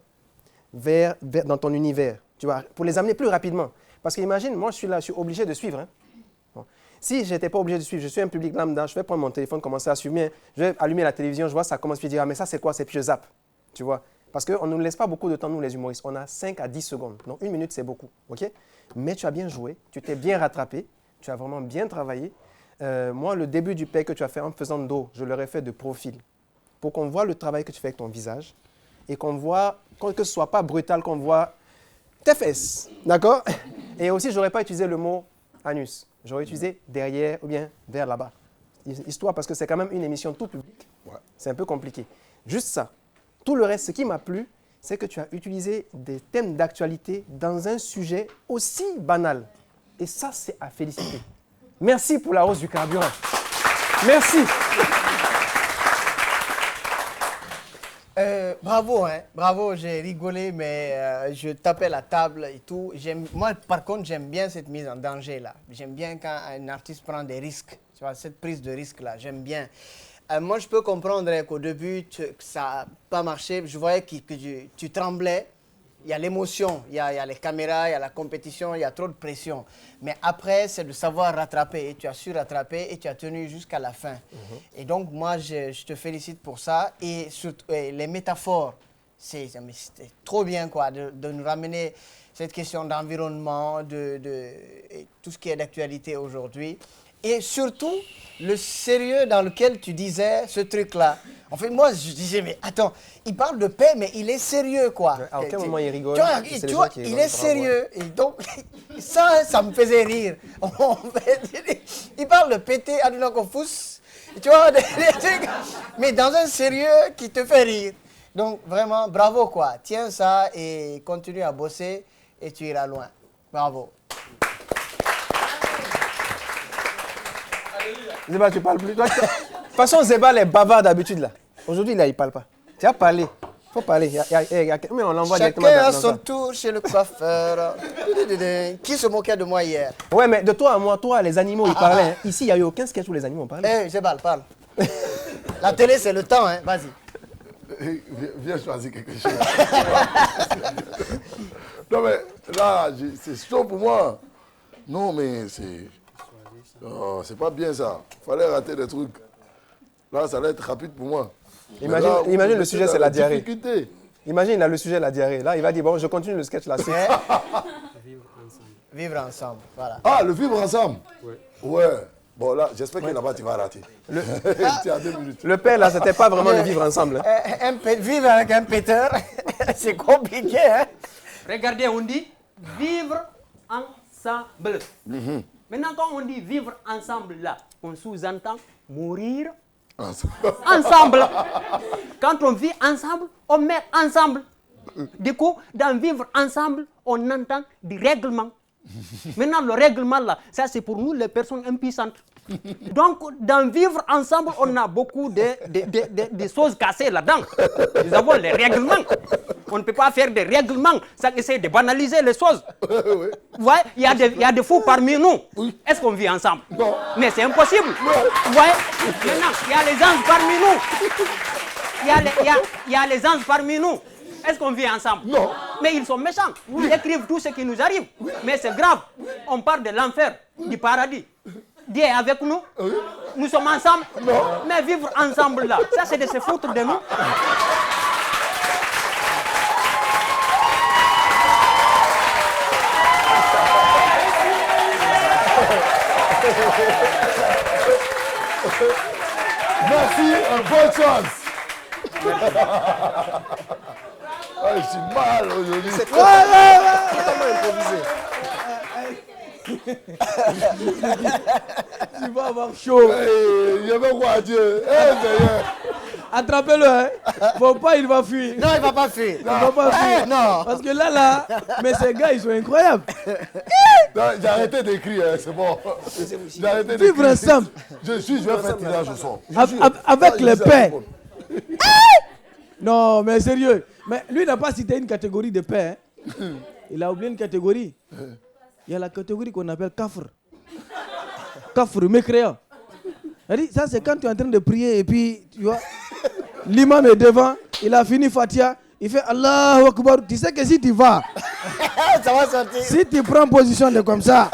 dans ton univers, tu vois, pour les amener plus rapidement. Parce qu'imagine, moi, je suis là, je suis obligé de suivre. Hein. Bon. Si je n'étais pas obligé de suivre, je suis un public lambda, je vais prendre mon téléphone, commencer à suivre, je vais allumer la télévision, je vois ça commence, puis dire, ah, mais ça, c'est quoi? C'est puis je zappe, tu vois. Parce qu'on ne nous laisse pas beaucoup de temps, nous, les humoristes. On a 5 à 10 secondes. Donc, 1 minute, c'est beaucoup, OK? Mais tu as bien joué, tu t'es bien rattrapé, tu as vraiment bien travaillé. Moi, le début du paix que tu as fait en faisant de dos, je l'aurais fait de profil. Pour qu'on voit le travail que tu fais avec ton visage et qu'on voit, que ce ne soit pas brutal, qu'on voit tes fesses. D'accord? Et aussi, je n'aurais pas utilisé le mot anus. J'aurais utilisé derrière ou bien vers là-bas. Histoire, parce que c'est quand même une émission tout public. Ouais. C'est un peu compliqué. Juste ça. Tout le reste, ce qui m'a plu, c'est que tu as utilisé des thèmes d'actualité dans un sujet aussi banal. Et ça, c'est à féliciter. Merci pour la hausse du carburant. Merci. Bravo, hein. Bravo, j'ai rigolé, mais je tapais la table et tout. Moi, par contre, j'aime bien cette mise en danger-là. J'aime bien quand un artiste prend des risques. Tu vois, cette prise de risque-là, j'aime bien. Moi, je peux comprendre qu'au début, que ça n'a pas marché. Je voyais que tu tremblais. Il y a l'émotion, il y a les caméras, il y a la compétition, il y a trop de pression. Mais après, c'est de savoir rattraper. Et tu as su rattraper et tu as tenu jusqu'à la fin. Et donc, moi, je te félicite pour ça. Et surtout, les métaphores, c'était trop bien, quoi, de nous ramener cette question d'environnement, et tout ce qui est d'actualité aujourd'hui. Et surtout, le sérieux dans lequel tu disais ce truc-là. En fait, moi, je disais, mais attends, il parle de paix, mais il est sérieux, quoi. À aucun moment, il rigole. Tu vois, il est sérieux. Et donc, ça me faisait rire. Il parle de péter à Dunakofous, tu vois, des trucs, mais dans un sérieux qui te fait rire. Donc, vraiment, bravo, quoi. Tiens ça et continue à bosser et tu iras loin. Bravo. Zeba, tu parles plus. De toute façon, Zeba, il est bavard d'habitude, là. Aujourd'hui, là, il ne parle pas. Tu as parlé. Faut parler. Mais on l'envoie directement Chacun dans à son ça. tour chez le coiffeur. Qui se moquait de moi hier? Ouais, mais de toi à moi, toi, les animaux, ils parlaient. Hein. Ici, il n'y a eu aucun sketch où les animaux ont parlé. Eh, Jebal, parle. La télé, c'est le temps, hein. Vas-y. Viens choisir quelque chose. Non, mais là, c'est chaud pour moi. Non, mais c'est. Oh, c'est pas bien ça. Fallait rater des trucs. Là, ça allait être rapide pour moi. Imagine le sujet, c'est la diarrhée. Difficulté. Imagine, il a le sujet, la diarrhée. Là, il va dire, bon, je continue le sketch là. Vivre ensemble, voilà. Ah, le vivre ensemble? Oui. Ouais. Bon, là, j'espère que là-bas, tu vas rater. Tu as 2 minutes. Le père, là, c'était pas vraiment le vivre ensemble. Vivre avec un péteur, c'est compliqué, hein. Regardez, on dit vivre ensemble. Maintenant, quand on dit vivre ensemble, là, on sous-entend mourir ensemble. Quand on vit ensemble, on meurt ensemble. Du coup, dans vivre ensemble, on entend des règlements. Maintenant, le règlement, là, ça c'est pour nous les personnes impuissantes. Donc, dans vivre ensemble, on a beaucoup de choses cassées là-dedans. Nous avons les règlements. On ne peut pas faire des règlements sans essayer de banaliser les choses. Vous voyez, il y a des fous parmi nous. Est-ce qu'on vit ensemble? Non. Mais c'est impossible. Vous voyez, maintenant, il y a les anges parmi nous. Il y a les anges parmi nous. Est-ce qu'on vit ensemble? Non. Mais ils sont méchants. Ils écrivent tout ce qui nous arrive. Mais c'est grave. On parle de l'enfer, du paradis. Dieu est avec nous. Nous sommes ensemble. Non. Mais vivre ensemble là, ça c'est de se foutre de nous. Merci, bonne chance. Ah, je suis mal aujourd'hui. C'est comment improviser. Tu vas avoir chaud. Il y avait quoi à Dieu? Attrapez-le, hein. Faut pas, il va fuir. Non, il va pas fuir. Il va pas fuir. Non. Parce que là, mais ces gars, ils sont incroyables. J'ai arrêté d'écrire, c'est bon. J'ai arrêté d'écrire. Vivre ensemble. Je vais faire tirage au sort. Avec les paix. Non, mais sérieux. Mais lui n'a pas cité une catégorie de paix. Hein. Il a oublié une catégorie. Il y a la catégorie qu'on appelle kafr. Kafr, mécréant. Ça, c'est quand tu es en train de prier et puis, tu vois, l'imam est devant, il a fini Fatiha, il fait Allahu Akbar. Tu sais que si tu vas, ça va sortir. Si tu prends position de comme ça,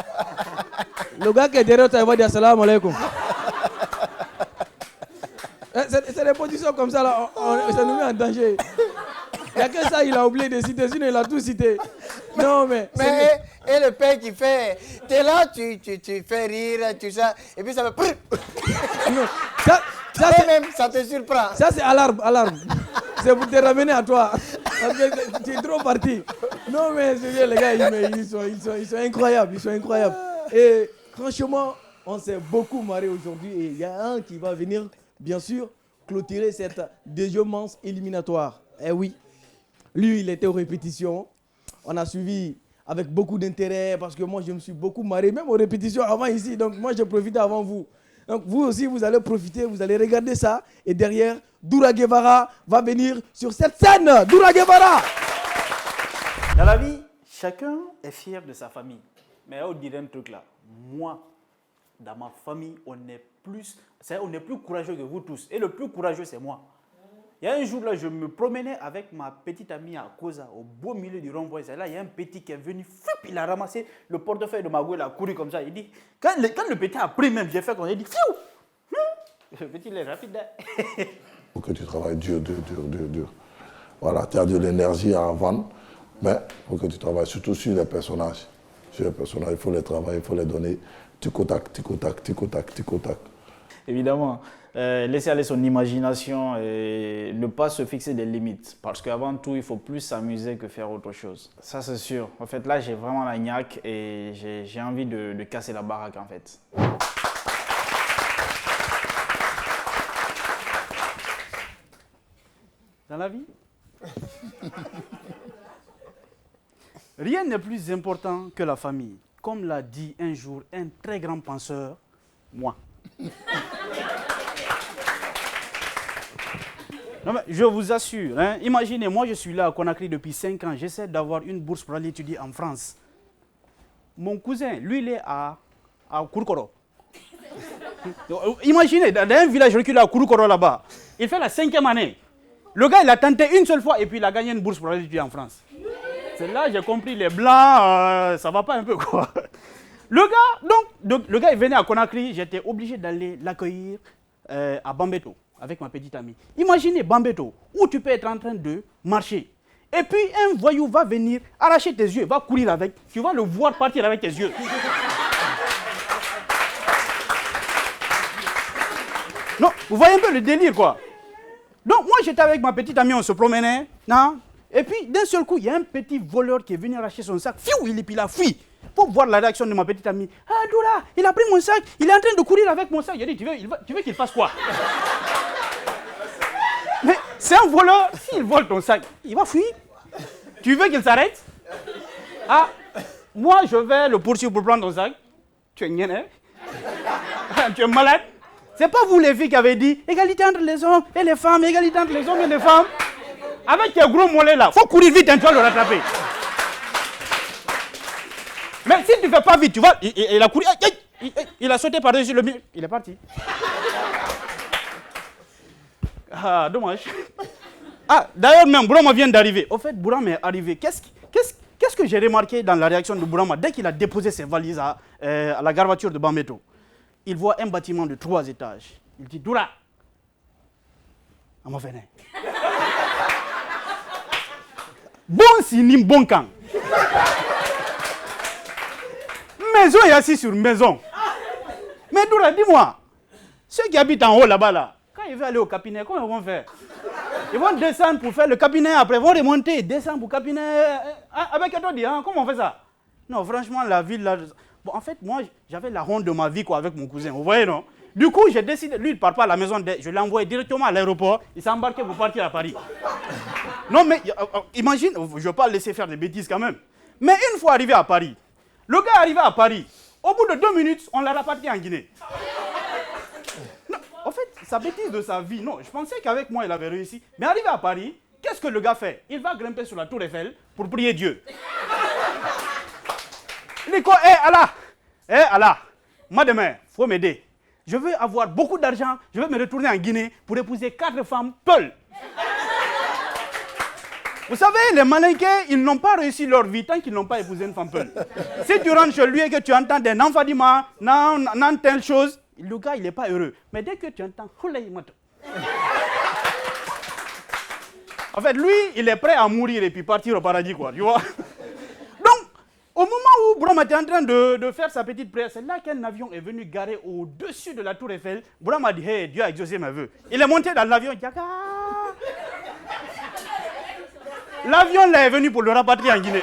le gars qui est derrière toi, il va dire Assalamu alaikum. C'est des positions comme ça, là, ça nous met en danger. Il n'y a que ça, il a oublié de citer, sinon il a tout cité. Non, mais et le père qui fait, t'es là, tu fais rire, tu sais, et puis ça fait... Non, ça même, ça te surprend. Ça, c'est alarme. C'est pour te ramener à toi. Parce que tu es trop parti. Non, mais c'est les gars, ils sont incroyables. Ils sont incroyables. Et franchement, on s'est beaucoup marré aujourd'hui. Et il y a un qui va venir, bien sûr, clôturer cette deuxième manche éliminatoire. Eh oui. Lui, il était aux répétitions. On a suivi avec beaucoup d'intérêt parce que moi, je me suis beaucoup marré, même aux répétitions avant ici. Donc, moi, j'ai profité avant vous. Donc, vous aussi, vous allez profiter, vous allez regarder ça. Et derrière, Doura Guevara va venir sur cette scène. Doura Guevara! Dans la vie, chacun est fier de sa famille. Mais on dirait un truc là. Moi, dans ma famille, on est plus courageux que vous tous. Et le plus courageux, c'est moi. Il y a un jour là, je me promenais avec ma petite amie à Koza, au beau milieu du rond-point. Là, il y a un petit qui est venu, il a ramassé le portefeuille de ma gueule, il a couru comme ça. Il dit, quand le petit a pris même, j'ai fait comme ça, il dit, fiou. Le petit, il est rapide. Il faut que tu travailles dur. Voilà, tu as de l'énergie à vendre, mais il faut que tu travailles surtout sur les personnages. Sur les personnages, il faut les travailler, il faut les donner. Tic au tac. Évidemment. Laisser aller son imagination et ne pas se fixer des limites. Parce qu'avant tout, il faut plus s'amuser que faire autre chose. Ça, c'est sûr. En fait, là, j'ai vraiment la niaque et j'ai envie de casser la baraque, en fait. Dans la vie, rien n'est plus important que la famille. Comme l'a dit un jour un très grand penseur, moi. Non, mais je vous assure, hein, imaginez, moi je suis là à Conakry depuis 5 ans, j'essaie d'avoir une bourse pour aller étudier en France. Mon cousin, lui, il est à Kouroukoro. Imaginez, dans un village reculé à Kouroukoro là-bas, il fait la 5e année. Le gars, il a tenté une seule fois et puis il a gagné une bourse pour aller étudier en France. C'est là j'ai compris, les blancs, ça va pas un peu quoi. Le gars, donc, le gars, il venait à Conakry, j'étais obligé d'aller l'accueillir à Bambeto avec ma petite amie. Imaginez Bambeto, où tu peux être en train de marcher. Et puis un voyou va venir arracher tes yeux, va courir avec, tu vas le voir partir avec tes yeux. Non, vous voyez un peu le délire quoi. Donc moi j'étais avec ma petite amie, on se promenait, non? Et puis d'un seul coup, il y a un petit voleur qui est venu arracher son sac, fiou, il a fui. Pour voir la réaction de ma petite amie. Ah Doula, il a pris mon sac, il est en train de courir avec mon sac. Il a dit, tu veux qu'il fasse quoi? Mais c'est un voleur, s'il vole ton sac, il va fuir. Tu veux qu'il s'arrête? Ah, moi je vais le poursuivre pour prendre ton sac. Tu es gêné? Tu es malade? C'est pas vous les filles qui avez dit égalité entre les hommes et les femmes, égalité entre les hommes et les femmes. Avec tes gros mollets là, faut courir vite, hein, tu vas le rattraper. Mais si tu ne fais pas vite, tu vois, il a couru, il a sauté par-dessus le mur, il est parti. Ah, dommage. Ah, d'ailleurs même, Bourama vient d'arriver. Au fait, Bourama est arrivé. Qu'est-ce que j'ai remarqué dans la réaction de Bourama dès qu'il a déposé ses valises à la gare voiture de Bambeto? Il voit un bâtiment de 3 étages. Il dit, Doura, à mon venin. Bon sinim, bon camp. Maison est assis sur maison. Mais Doura, dis-moi, ceux qui habitent en haut là-bas, là, quand ils veulent aller au cabinet, comment ils vont faire? Ils vont descendre pour faire le cabinet, après ils vont remonter, descendre pour le cabinet. Avec un dit, hein, comment on fait ça? Non, franchement, la ville là. Bon, en fait, moi, j'avais la honte de ma vie quoi, avec mon cousin, vous voyez, non? Du coup, j'ai décidé, lui, il ne part pas à la maison, je l'ai envoyé directement à l'aéroport, il s'est embarqué pour partir à Paris. Non, mais imagine, je ne vais pas le laisser faire des bêtises quand même. Mais une fois arrivé à Paris, le gars est arrivé à Paris, au bout de 2 minutes, on l'a rapatrié en Guinée. Non, en fait, sa bêtise de sa vie, non, je pensais qu'avec moi, il avait réussi. Mais arrivé à Paris, qu'est-ce que le gars fait? Il va grimper sur la tour Eiffel pour prier Dieu. Il dit quoi? Allah, moi demain, il faut m'aider. Je veux avoir beaucoup d'argent, je veux me retourner en Guinée pour épouser 4 femmes peules. Vous savez, les Malinqués, ils n'ont pas réussi leur vie tant qu'ils n'ont pas épousé une femme peule. Si tu rentres chez lui et que tu entends des enfadiments, non, telle chose, le gars, il n'est pas heureux. Mais dès que tu entends, en fait, lui, il est prêt à mourir et puis partir au paradis, quoi, tu vois. Au moment où Bourama était en train de faire sa petite prière, c'est là qu'un avion est venu garer au-dessus de la tour Eiffel. Bourama a dit, hey, Dieu a exaucé mes vœux. Il est monté dans l'avion, l'avion là est venu pour le rapatrier en Guinée.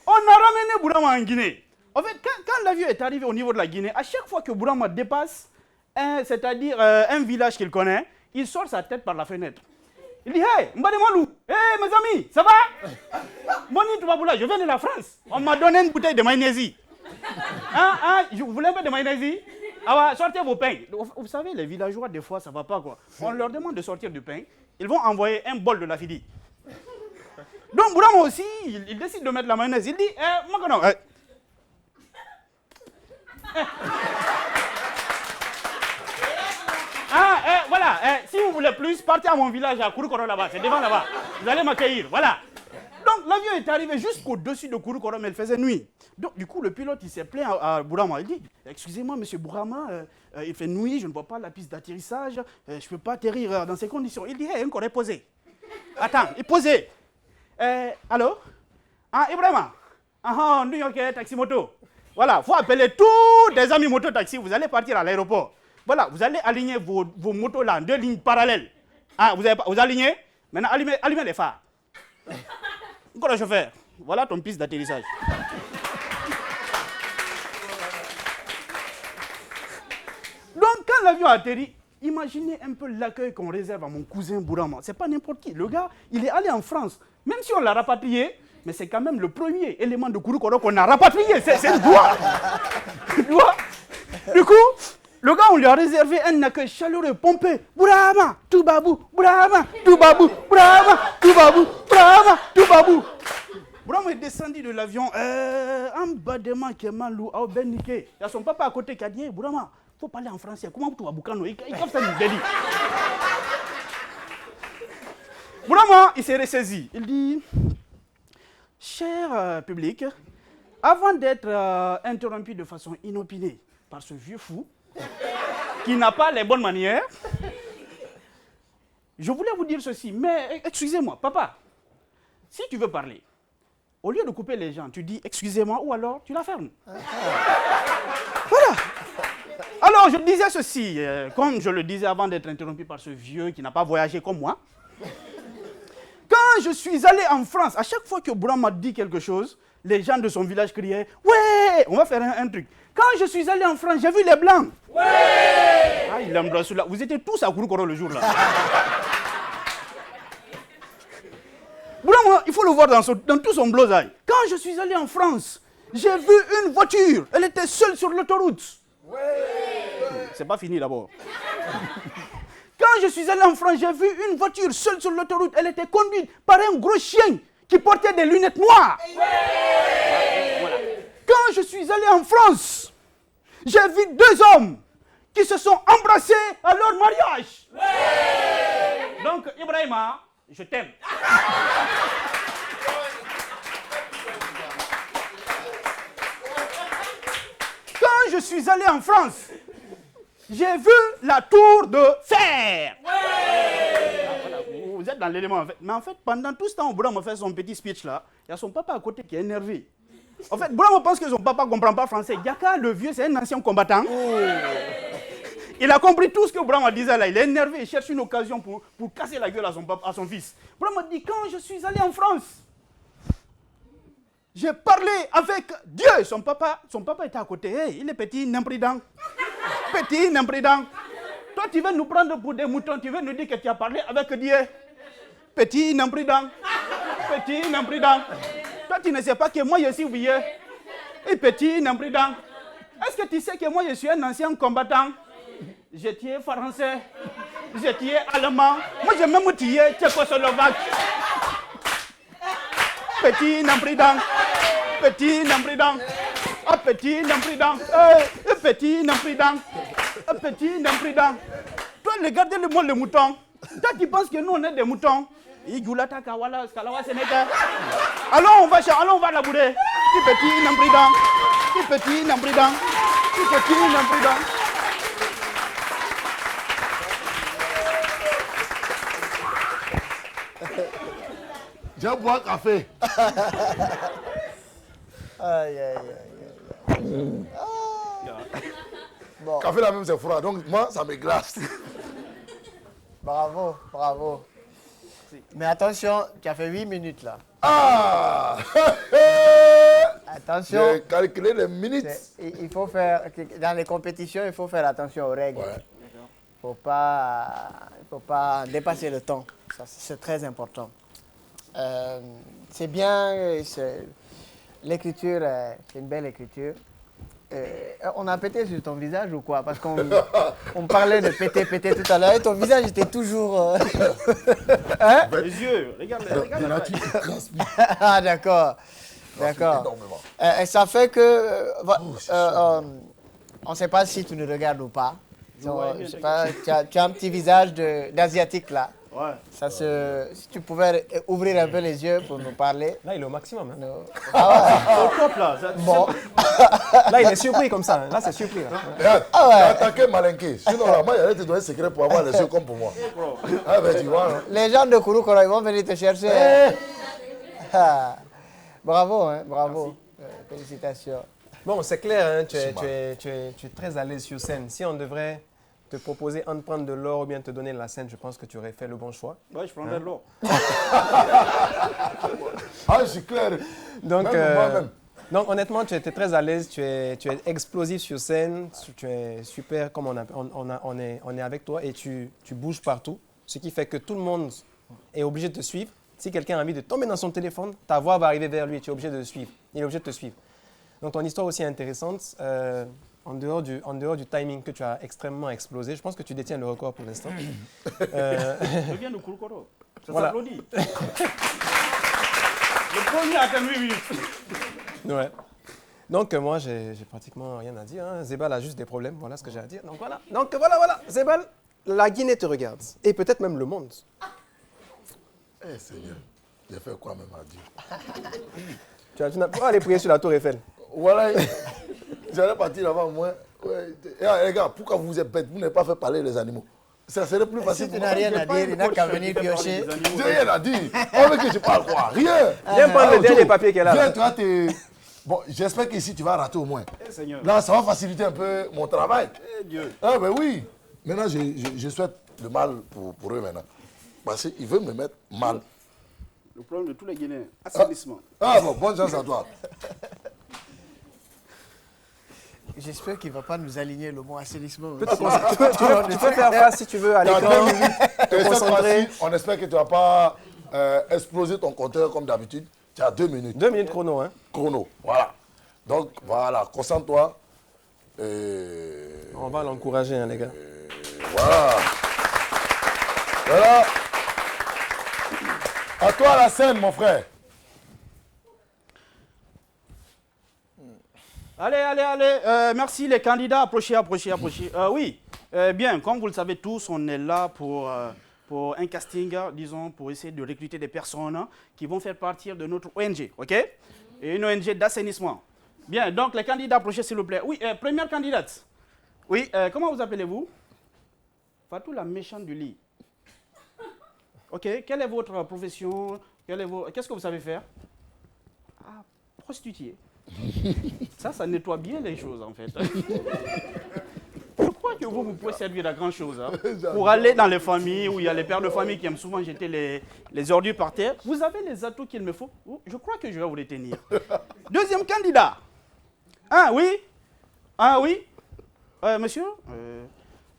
On a ramené Bourama en Guinée. En fait, quand l'avion est arrivé au niveau de la Guinée, à chaque fois que Bourama dépasse, c'est-à-dire un village qu'il connaît, il sort sa tête par la fenêtre. Il dit, hey, Mbademolou, hey, mes amis, ça va? Moni Toubaboula, je viens de la France. On m'a donné une bouteille de mayonnaise. Vous voulez un peu de mayonnaise? Ah ouais, sortez vos pains. Vous savez, les villageois, des fois, ça ne va pas, quoi. On leur demande de sortir du pain. Ils vont envoyer un bol de la fidi. Donc, Bourama aussi, il décide de mettre la mayonnaise. Il dit, moi, non. Voilà, si vous voulez plus, partez à mon village à Kouroukoro là-bas, c'est devant là-bas. Vous allez m'accueillir, voilà. Donc l'avion est arrivé jusqu'au-dessus de Kouroukoro, mais il faisait nuit. Donc du coup, le pilote, il s'est plaint à Bourama. Il dit, excusez-moi, monsieur Bourama, il fait nuit, je ne vois pas la piste d'atterrissage, je ne peux pas atterrir dans ces conditions. Il dit, hey, encore posé. Attends, il posait. Allô? Ibrahima? New York, taxi moto. Voilà, il faut appeler tous les amis moto-taxi, vous allez partir à l'aéroport. Voilà, vous allez aligner vos motos là en 2 lignes parallèles. Vous alignez? Maintenant, allumez les phares. Encore le chauffeur. Voilà ton piste d'atterrissage. Donc, quand l'avion a atterri, imaginez un peu l'accueil qu'on réserve à mon cousin Bourama. C'est pas n'importe qui. Le gars, il est allé en France. Même si on l'a rapatrié, mais c'est quand même le premier élément de Kouroukoro qu'on a rapatrié. C'est le droit. Du coup, Le gars, on lui a réservé un accueil chaleureux, pompé. Bourama, Toubabou, Bourama, Toubabou, Bourama, Toubabou, Bourama, Toubabou. Bourama est descendu de l'avion, en bas de moi, qui est malou, au Benike. Il y a son papa à côté qui a dit, Bourama, il faut parler en français. Comment tu vas boucano? Il a fait une délit. Bourama, il s'est ressaisi. Il dit, cher public, avant d'être interrompu de façon inopinée par ce vieux fou, qui n'a pas les bonnes manières, je voulais vous dire ceci, mais excusez-moi, papa, si tu veux parler, au lieu de couper les gens, tu dis excusez-moi ou alors tu la fermes. Voilà. Alors je disais ceci, comme je le disais avant d'être interrompu par ce vieux qui n'a pas voyagé comme moi. Quand je suis allé en France, à chaque fois que Bourama dit quelque chose, les gens de son village criaient « Ouais, on va faire un truc ». Quand je suis allé en France, j'ai vu les Blancs. Ouais. Ah, il embrasse là. Vous étiez tous à Kouroukoro le jour-là. Bourama, il faut le voir dans tout son blosaille. Quand je suis allé en France, j'ai vu une voiture. Elle était seule sur l'autoroute. Ouais. C'est pas fini d'abord. Quand je suis allé en France, j'ai vu une voiture seule sur l'autoroute. Elle était conduite par un gros chien qui portait des lunettes noires. Ouais. Voilà. Quand je suis allé en France, j'ai vu deux hommes qui se sont embrassés à leur mariage. Ouais. Donc, Ibrahima, je t'aime. Quand je suis allé en France, j'ai vu la tour de fer. Ouais. Voilà, vous êtes dans l'élément en fait. Mais en fait, pendant tout ce temps, Bourama fait son petit speech là, il y a son papa à côté qui est énervé. En fait, Bourama pense que son papa ne comprend pas français. Yaka, le vieux, c'est un ancien combattant. Oh. Il a compris tout ce que Bourama disait là. Il est énervé, il cherche une occasion pour casser la gueule à son fils. Bourama dit, quand je suis allé en France, j'ai parlé avec Dieu. Son papa était à côté. Hey, il est petit, imprudent. Petit, imprudent. Toi, tu veux nous prendre pour des moutons. Tu veux nous dire que tu as parlé avec Dieu. Petit, imprudent. Petit, imprudent. Toi, tu ne sais pas que moi, je suis oublié. Et petit, imprudent. Est-ce que tu sais que moi, je suis un ancien combattant? J'ai tué français. J'ai tué allemand. Moi, j'ai même tué tchécoslovaque. Petit, imprudent. Petit, imprudent. Ah, petit, imprudent. Petit, imprudent. Petit, imprudent. Toi, regardez-moi le mouton. Toi, tu penses que nous, on est des moutons? Allons, on va labourer. Petit, imprudent. Petit, imprudent. Petit, imprudent. J'ai bois café. Aïe, aïe, aïe. Bon. Café là même c'est froid, donc moi ça me glace. Bravo, bravo. Mais attention, tu as fait 8 minutes là. Ah. Attention. J'ai calculé les minutes. Il faut faire, dans les compétitions, il faut faire attention aux règles. Ouais. Il ne faut pas dépasser le temps. C'est très important. C'est bien, l'écriture, c'est une belle écriture. On a pété sur ton visage ou quoi? Parce qu'on parlait de péter tout à l'heure et ton visage était toujours... Hein? Les yeux, regarde. Ah d'accord, d'accord. Et ça fait que... on ne sait pas si tu nous regardes ou pas. Je sais pas, tu as un petit visage d'asiatique là. Ouais. Si tu pouvais ouvrir un peu les yeux pour nous parler. Là, il est au maximum. Hein. Ah ouais. Au top là. Bon. Là, il est surpris comme ça. Là, c'est surpris. Là. Regarde, tu as attaqué Malinké. Sinon, là, moi, j'allais te donner un secret pour avoir les yeux comme pour moi. Ah, ben, tu vois. Hein. Les gens de Kouroukoro, ils vont venir te chercher. Bravo, hein, bravo. Félicitations. Bon, c'est clair, hein, tu es très à l'aise sur scène. Si on devrait te proposer de prendre de l'or ou bien te donner la scène, je pense que tu aurais fait le bon choix. Ouais, je prendrais de l'or. Ah, je suis clair. Donc, honnêtement, tu étais très à l'aise, tu es explosif sur scène, tu es super, comme on est avec toi et tu bouges partout, ce qui fait que tout le monde est obligé de te suivre. Si quelqu'un a envie de tomber dans son téléphone, ta voix va arriver vers lui et tu es obligé de le suivre. Il est obligé de te suivre. Donc, ton histoire aussi est intéressante. en dehors du timing que tu as extrêmement explosé, je pense que tu détiens le record pour l'instant. Je viens de Kouroukoro. Ça Voilà. s'applaudit. Le premier a 8 minutes. Ouais. Donc moi, j'ai pratiquement rien à dire. Hein. Zebal a juste des problèmes, voilà ce que j'ai à dire. Donc voilà. Zebal, la Guinée te regarde. Et peut-être même le monde. Eh Seigneur, j'ai fait quoi même à dire? Tu n'as pas aller prier sur la tour Eiffel. Voilà, j'allais partir avant moi. Ouais. Et, les gars, pourquoi vous êtes bêtes? Vous n'avez pas fait parler les animaux. Ça serait plus facile. Si tu n'as rien à dire, il n'a qu'à venir piocher. J'ai rien à dire. On veut que je parle quoi? Rien. Viens prendre le dernier papier qu'elle a. Viens, toi, bon, j'espère qu'ici, tu vas rater au moins. Là, ça va faciliter un peu mon travail. Dieu. Ah, ben oui. Maintenant, je souhaite le mal pour eux maintenant. Parce qu'ils veulent me mettre mal. Le problème de tous les Guinéens, assainissement. Ah bon, bonne chance à toi. J'espère qu'il ne va pas nous aligner le mot assainissement. Tu peux faire face si tu veux à l'écran. Te concentrer. On espère que tu ne vas pas exploser ton compteur comme d'habitude. Tu as 2 minutes. 2 minutes chrono, hein? Chrono, voilà. Donc, voilà, concentre-toi. On va l'encourager, hein, les gars. Voilà. Voilà. À toi la scène, mon frère. Allez. Merci les candidats. Approchez. Oui, bien, comme vous le savez tous, on est là pour un casting, disons, pour essayer de recruter des personnes qui vont faire partie de notre ONG, ok? Et une ONG d'assainissement. Bien, donc les candidats, approchez s'il vous plaît. Oui, première candidate. Oui, comment vous appelez-vous? Fatou, la méchante du lit. Ok, quelle est votre profession? Qu'est-ce que vous savez faire? Ah, prostituée. Ça nettoie bien les choses en fait. Je crois que vous pouvez servir à grand chose. Hein. Pour aller dans les familles où il y a les pères de famille qui aiment souvent jeter les ordures par terre, vous avez les atouts qu'il me faut. Je crois que je vais vous retenir. Deuxième candidat. Ah oui. Monsieur,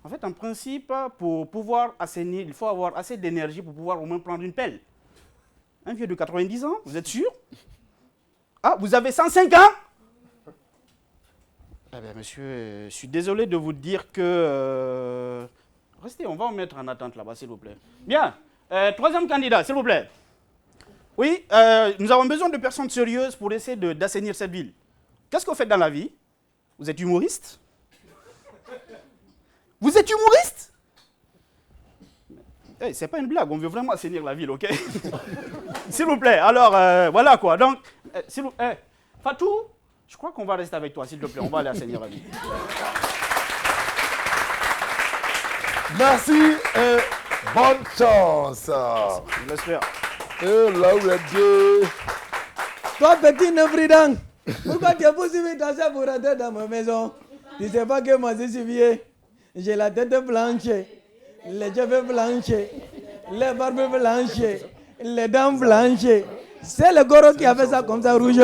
en fait, en principe, pour pouvoir assainir, il faut avoir assez d'énergie pour pouvoir au moins prendre une pelle. Un vieux de 90 ans, vous êtes sûr? Ah, vous avez 105 ans? Eh bien, monsieur, je suis désolé de vous dire que... Restez, on va vous mettre en attente là-bas, s'il vous plaît. Bien, troisième candidat, s'il vous plaît. Oui, nous avons besoin de personnes sérieuses pour essayer d'assainir cette ville. Qu'est-ce que vous faites dans la vie? Vous êtes humoriste? Vous êtes humoriste? Hey, c'est pas une blague, on veut vraiment assainir la ville, ok? S'il vous plaît, alors, voilà quoi. Donc, Fatou, je crois qu'on va rester avec toi, s'il te plaît. On va aller assainir la ville. Merci et bonne chance. Je l'espère. Et là où est Dieu. Toi, petit Nefridan, pourquoi tu es poussé vite à ça pour rentrer dans ma maison? Tu ne sais pas que moi, je suis vieux. J'ai la tête blanche, les cheveux blanches, les barbes blanches, les dents blanches. C'est le goro qui a fait ça comme ça, rouge.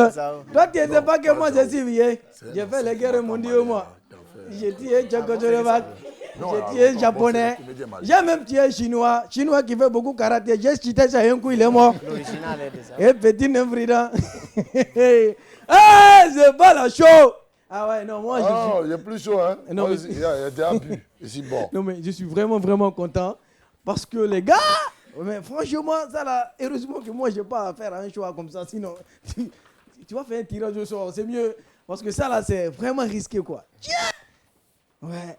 Toi, tu ne sais pas que moi, je suis vieux. J'ai fait les guerres mondiales, moi. J'ai tué Tchécoslovaque, j'ai tué Japonais, j'ai même tué Chinois qui fait beaucoup karaté. J'ai cité ça un coup, il est mort. Et petit Nefridan. Ah, c'est pas la show. Ah ouais, non, moi, il y a plus chaud, hein? Non, mais... Il y a des abus. Ici, bon. Non, mais je suis vraiment content. Parce que les gars, mais franchement, ça là, heureusement que moi, je n'ai pas à faire un choix comme ça. Sinon, tu vas faire un tirage au sort. C'est mieux. Parce que ça là, c'est vraiment risqué, quoi. Ouais.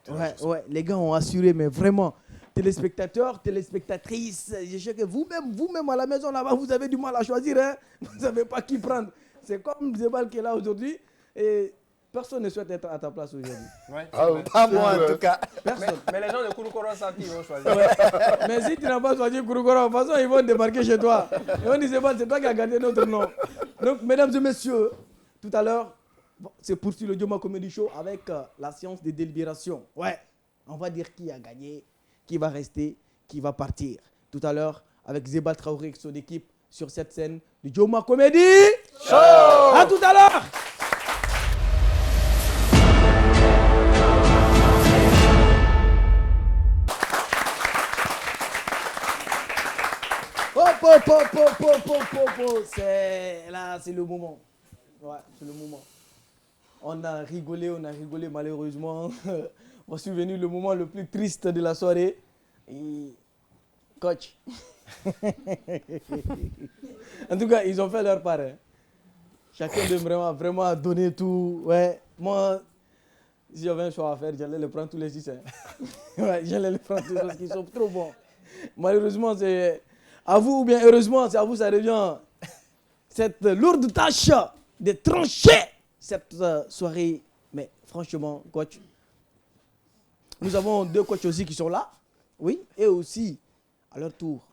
Les gars ont assuré, mais vraiment. Téléspectateurs, téléspectatrices, je sais que vous-même à la maison là-bas, vous avez du mal à choisir. Hein? Vous ne savez pas qui prendre. C'est comme Zebal qui est là aujourd'hui. Et personne ne souhaite être à ta place aujourd'hui. Ouais. Pas moi en tout cas. Personne. Mais les gens de Kouroukoro savent qui vont choisir. Ouais. Mais si tu n'as pas choisi Kouroukoro, de toute façon, ils vont débarquer chez toi. Et on dit, c'est toi qui as gardé notre nom. Donc, mesdames et messieurs, tout à l'heure, c'est poursuit le Joma Comedy Show avec la séance de délibération. Ouais, on va dire qui a gagné, qui va rester, qui va partir. Tout à l'heure, avec Zebal Traoré et son équipe sur cette scène du Joma Comedy Show. À tout à l'heure. C'est là, c'est le moment. Ouais, c'est le moment. On a rigolé, malheureusement. Voici venu le moment le plus triste de la soirée. Et... Coach. En tout cas, ils ont fait leur part. Hein. Chacun d'eux vraiment donné tout. Ouais, moi, si j'avais un choix à faire, j'allais le prendre tous les 6. Hein. Ouais, j'allais le prendre tous parce qu'ils sont trop bons. Malheureusement, c'est à vous, ou bien heureusement, c'est à vous, ça revient. Cette lourde tâche de trancher cette soirée. Mais franchement, coach, nous avons 2 coachs aussi qui sont là. Oui, et aussi, à leur tour,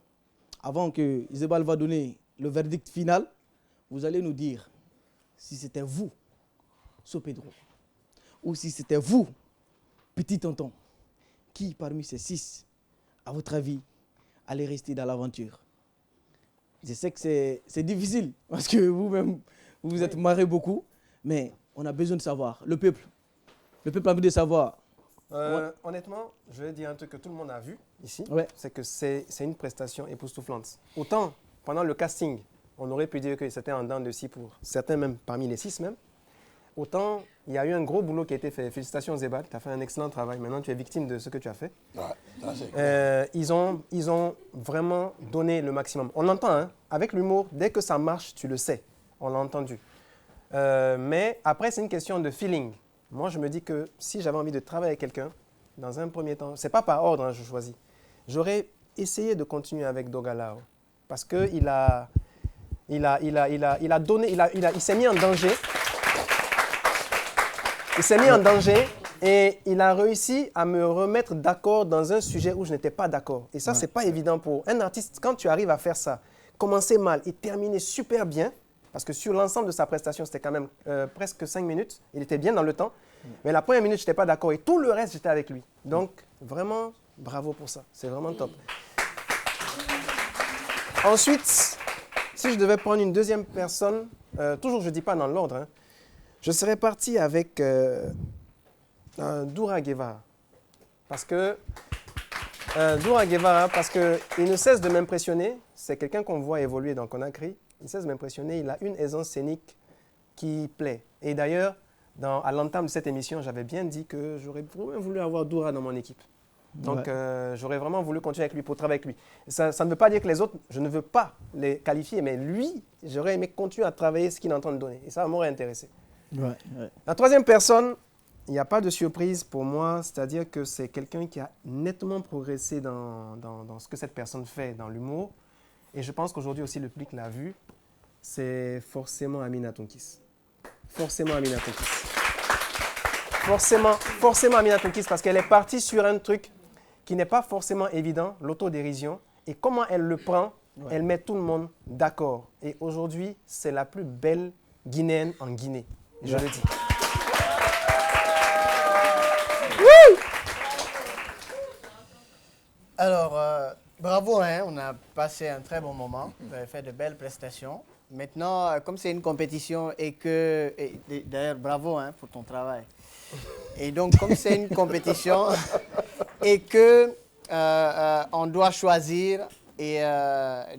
avant que Zebal va donner le verdict final, vous allez nous dire si c'était vous, So Pedro, ou si c'était vous, petit tonton, qui parmi ces 6, à votre avis, allait rester dans l'aventure. Je sais que c'est difficile, parce que vous-même, vous vous êtes marré beaucoup, mais on a besoin de savoir. Le peuple a envie de savoir. Honnêtement, je vais dire un truc que tout le monde a vu ici, Ouais. c'est que c'est une prestation époustouflante. Autant, pendant le casting, on aurait pu dire que c'était en dents de scie pour certains, même parmi les 6 même. Autant, il y a eu un gros boulot qui a été fait. Félicitations Zebal, tu as fait un excellent travail. Maintenant, tu es victime de ce que tu as fait. Ouais, ils ont vraiment donné le maximum. On l'entend, hein, avec l'humour, dès que ça marche, tu le sais. On l'a entendu. Mais après, c'est une question de feeling. Moi, je me dis que si j'avais envie de travailler avec quelqu'un, dans un premier temps, c'est pas par ordre, hein, je choisis. J'aurais essayé de continuer avec Dogalao parce que il s'est mis en danger. Il s'est mis en danger et il a réussi à me remettre d'accord dans un sujet où je n'étais pas d'accord. Et ça, c'est pas évident pour un artiste. Quand tu arrives à faire ça, commencer mal et terminer super bien, parce que sur l'ensemble de sa prestation, c'était quand même presque 5 minutes. Il était bien dans le temps. Mais la première minute, je n'étais pas d'accord. Et tout le reste, j'étais avec lui. Donc, vraiment, bravo pour ça. C'est vraiment top. Ensuite, si je devais prendre une deuxième personne, toujours je ne dis pas dans l'ordre, hein, je serais parti avec Doura Guevara. Parce que Doura Guevara, parce qu'il ne cesse de m'impressionner. C'est quelqu'un qu'on voit évoluer dans Conakry. Il cesse de m'impressionner. Il a une aisance scénique qui plaît. Et d'ailleurs, à l'entame de cette émission, j'avais bien dit que j'aurais vraiment voulu avoir Doura dans mon équipe. Donc, j'aurais vraiment voulu continuer avec lui, pour travailler avec lui. Ça ne veut pas dire que les autres, je ne veux pas les qualifier, mais lui, j'aurais aimé continuer à travailler ce qu'il est en train de donner. Et ça m'aurait intéressé. La troisième personne, il n'y a pas de surprise pour moi, c'est-à-dire que c'est quelqu'un qui a nettement progressé dans ce que cette personne fait, dans l'humour. Et je pense qu'aujourd'hui aussi, le public l'a vu, c'est forcément Amina Tonkis. Forcément Amina Tonkis. Forcément Amina Tonkis, parce qu'elle est partie sur un truc qui n'est pas forcément évident, l'autodérision. Et comment elle le prend, elle met tout le monde d'accord. Et aujourd'hui, c'est la plus belle Guinéenne en Guinée. Je le dis. Alors, bravo, hein, on a passé un très bon moment. Vous avez fait de belles prestations. Maintenant, comme c'est une compétition et que... D'ailleurs, bravo hein, pour ton travail. Et donc, comme c'est une compétition et que on doit choisir, et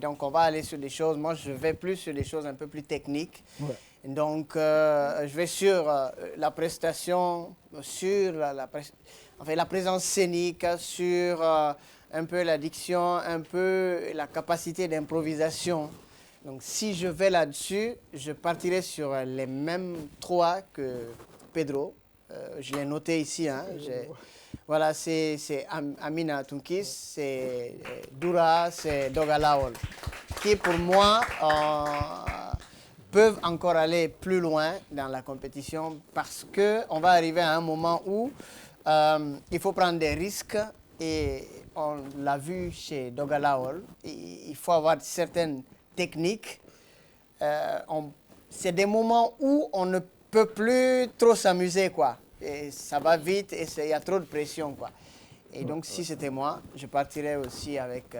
donc on va aller sur des choses... Moi, je vais plus sur des choses un peu plus techniques. Ouais. Donc, je vais sur la prestation, sur la présence scénique, sur un peu la diction, un peu la capacité d'improvisation. Donc, si je vais là-dessus, je partirai sur les mêmes 3 que Pedro. Je l'ai noté ici. Hein. Voilà, c'est Amina Tonkis, c'est Doura, c'est Dogalao, qui pour moi peuvent encore aller plus loin dans la compétition parce qu'on va arriver à un moment où il faut prendre des risques et on l'a vu chez Dogalao, il faut avoir certaines techniques. C'est des moments où on ne peut plus trop s'amuser, quoi. Et ça va vite et il y a trop de pression, quoi. Et donc, si c'était moi, je partirais aussi avec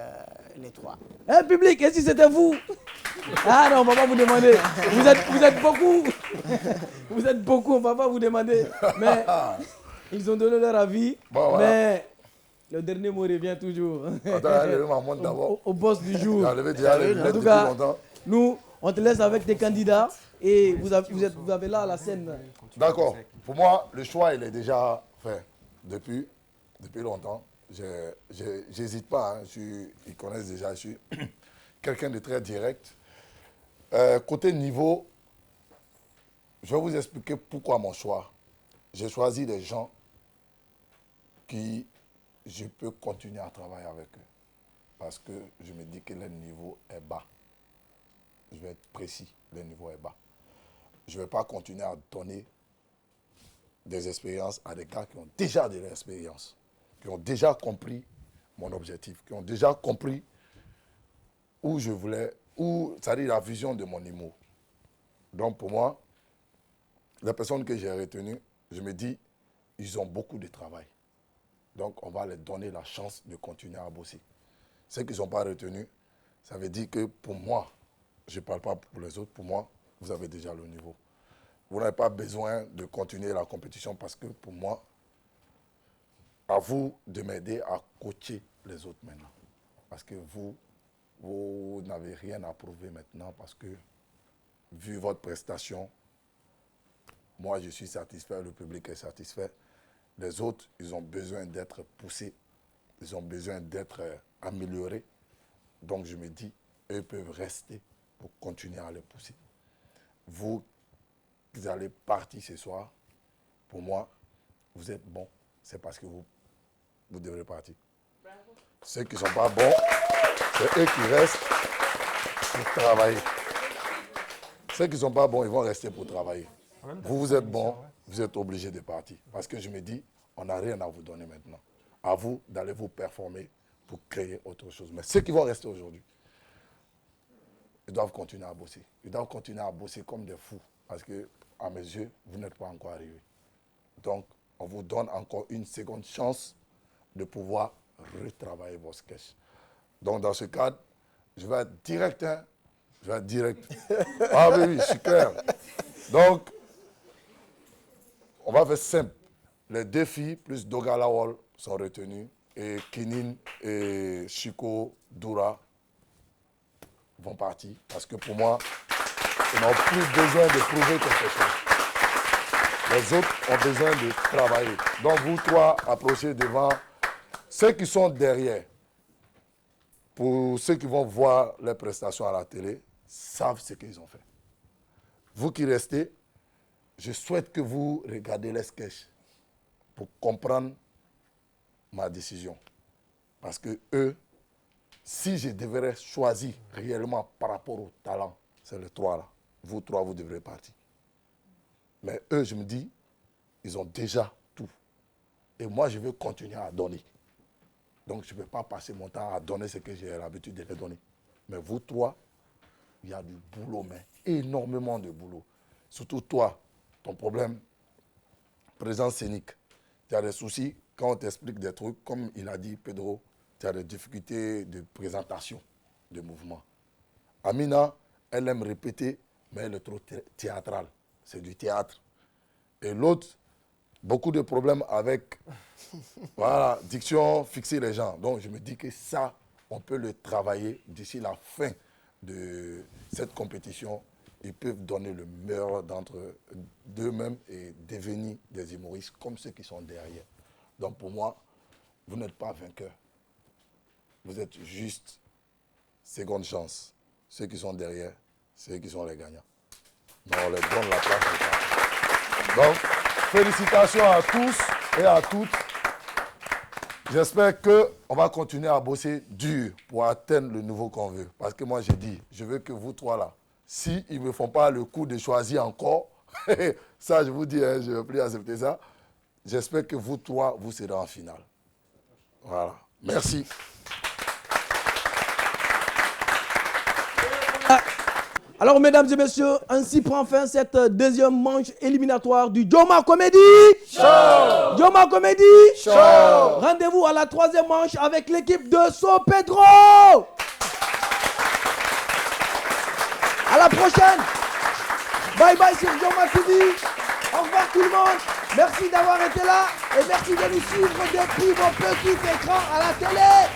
les 3. Eh, public, et si c'était vous? Ah non, on ne va pas vous demander. Vous êtes beaucoup. Vous êtes beaucoup, on ne va pas vous demander. Mais ils ont donné leur avis. Bon, voilà. Mais le dernier mot revient toujours au boss du jour. En tout cas, nous, On te laisse avec tes candidats et vous avez là la scène. D'accord. Pour moi, le choix, il est déjà fait depuis longtemps. J'hésite pas. Hein. Ils connaissent déjà. Je suis quelqu'un de très direct. Côté niveau, je vais vous expliquer pourquoi mon choix. J'ai choisi des gens qui je peux continuer à travailler avec eux. Parce que je me dis que leur niveau est bas. Je vais être précis, le niveau est bas. Je ne vais pas continuer à donner des expériences à des gars qui ont déjà de l'expérience, qui ont déjà compris mon objectif, qui ont déjà compris où je voulais, c'est-à-dire la vision de mon humour. Donc pour moi, les personnes que j'ai retenues, je me dis, ils ont beaucoup de travail. Donc on va leur donner la chance de continuer à bosser. Ceux qui ne sont pas retenus, ça veut dire que pour moi, je ne parle pas pour les autres, pour moi, vous avez déjà le niveau. Vous n'avez pas besoin de continuer la compétition parce que pour moi, à vous de m'aider à coacher les autres maintenant. Parce que vous n'avez rien à prouver maintenant parce que, vu votre prestation, moi je suis satisfait, le public est satisfait. Les autres, ils ont besoin d'être poussés, ils ont besoin d'être améliorés. Donc je me dis, eux peuvent rester pour continuer à les pousser. Vous allez partir ce soir, pour moi, vous êtes bons, c'est parce que vous devrez partir. Bravo. Ceux qui ne sont pas bons, c'est eux qui restent pour travailler. Ceux qui ne sont pas bons, ils vont rester pour travailler. Vous êtes bons, vous êtes obligés de partir. Parce que je me dis, on n'a rien à vous donner maintenant. À vous d'aller vous performer pour créer autre chose. Mais ceux qui vont rester aujourd'hui, ils doivent continuer à bosser. Ils doivent continuer à bosser comme des fous. Parce que, à mes yeux, vous n'êtes pas encore arrivés. Donc, on vous donne encore une seconde chance de pouvoir retravailler vos sketchs. Donc, dans ce cadre, je vais être direct. Hein? Je vais être direct. Ah oui, je suis clair. Donc, on va faire simple. Les deux filles plus Doga Lawal sont retenues. Et Kinin et Chico Doura vont partir. Parce que pour moi, ils n'ont plus besoin de prouver quelque chose. Les autres ont besoin de travailler. Donc vous trois, approchez devant. Ceux qui sont derrière, pour ceux qui vont voir les prestations à la télé, savent ce qu'ils ont fait. Vous qui restez, je souhaite que vous regardez les sketchs pour comprendre ma décision. Parce que eux, si je devrais choisir réellement par rapport au talent, c'est les trois là. Vous trois, vous devrez partir. Mais eux, je me dis, ils ont déjà tout. Et moi, je veux continuer à donner. Donc, je ne peux pas passer mon temps à donner ce que j'ai l'habitude de les donner. Mais vous trois, il y a du boulot, mais énormément de boulot. Surtout toi, ton problème, présence scénique. Tu as des soucis quand on t'explique des trucs, comme il a dit Pedro, tu as des difficultés de présentation, de mouvement. Amina, elle aime répéter, mais elle est trop théâtrale. C'est du théâtre. Et l'autre, beaucoup de problèmes avec voilà, diction, fixer les gens. Donc je me dis que ça, on peut le travailler d'ici la fin de cette compétition. Ils peuvent donner le meilleur d'entre eux-mêmes et devenir des humoristes comme ceux qui sont derrière. Donc pour moi, vous n'êtes pas vainqueurs. Vous êtes juste seconde chance. Ceux qui sont derrière, c'est eux qui sont les gagnants. Donc on leur donne la place. Donc, félicitations à tous et à toutes. J'espère qu'on va continuer à bosser dur pour atteindre le niveau qu'on veut. Parce que moi, j'ai dit, je veux que vous trois là, s'ils ne me font pas le coup de choisir encore, ça, je vous dis, hein, je ne vais plus accepter ça. J'espère que vous trois, vous serez en finale. Voilà. Merci. Alors, mesdames et messieurs, ainsi prend fin cette deuxième manche éliminatoire du Joma Comedy Show. Joma Comedy Show. Rendez-vous à la troisième manche avec l'équipe de So Pedro. À la prochaine. Bye bye sur Joma TV. Au revoir tout le monde. Merci d'avoir été là et merci de nous suivre depuis vos petits écrans à la télé.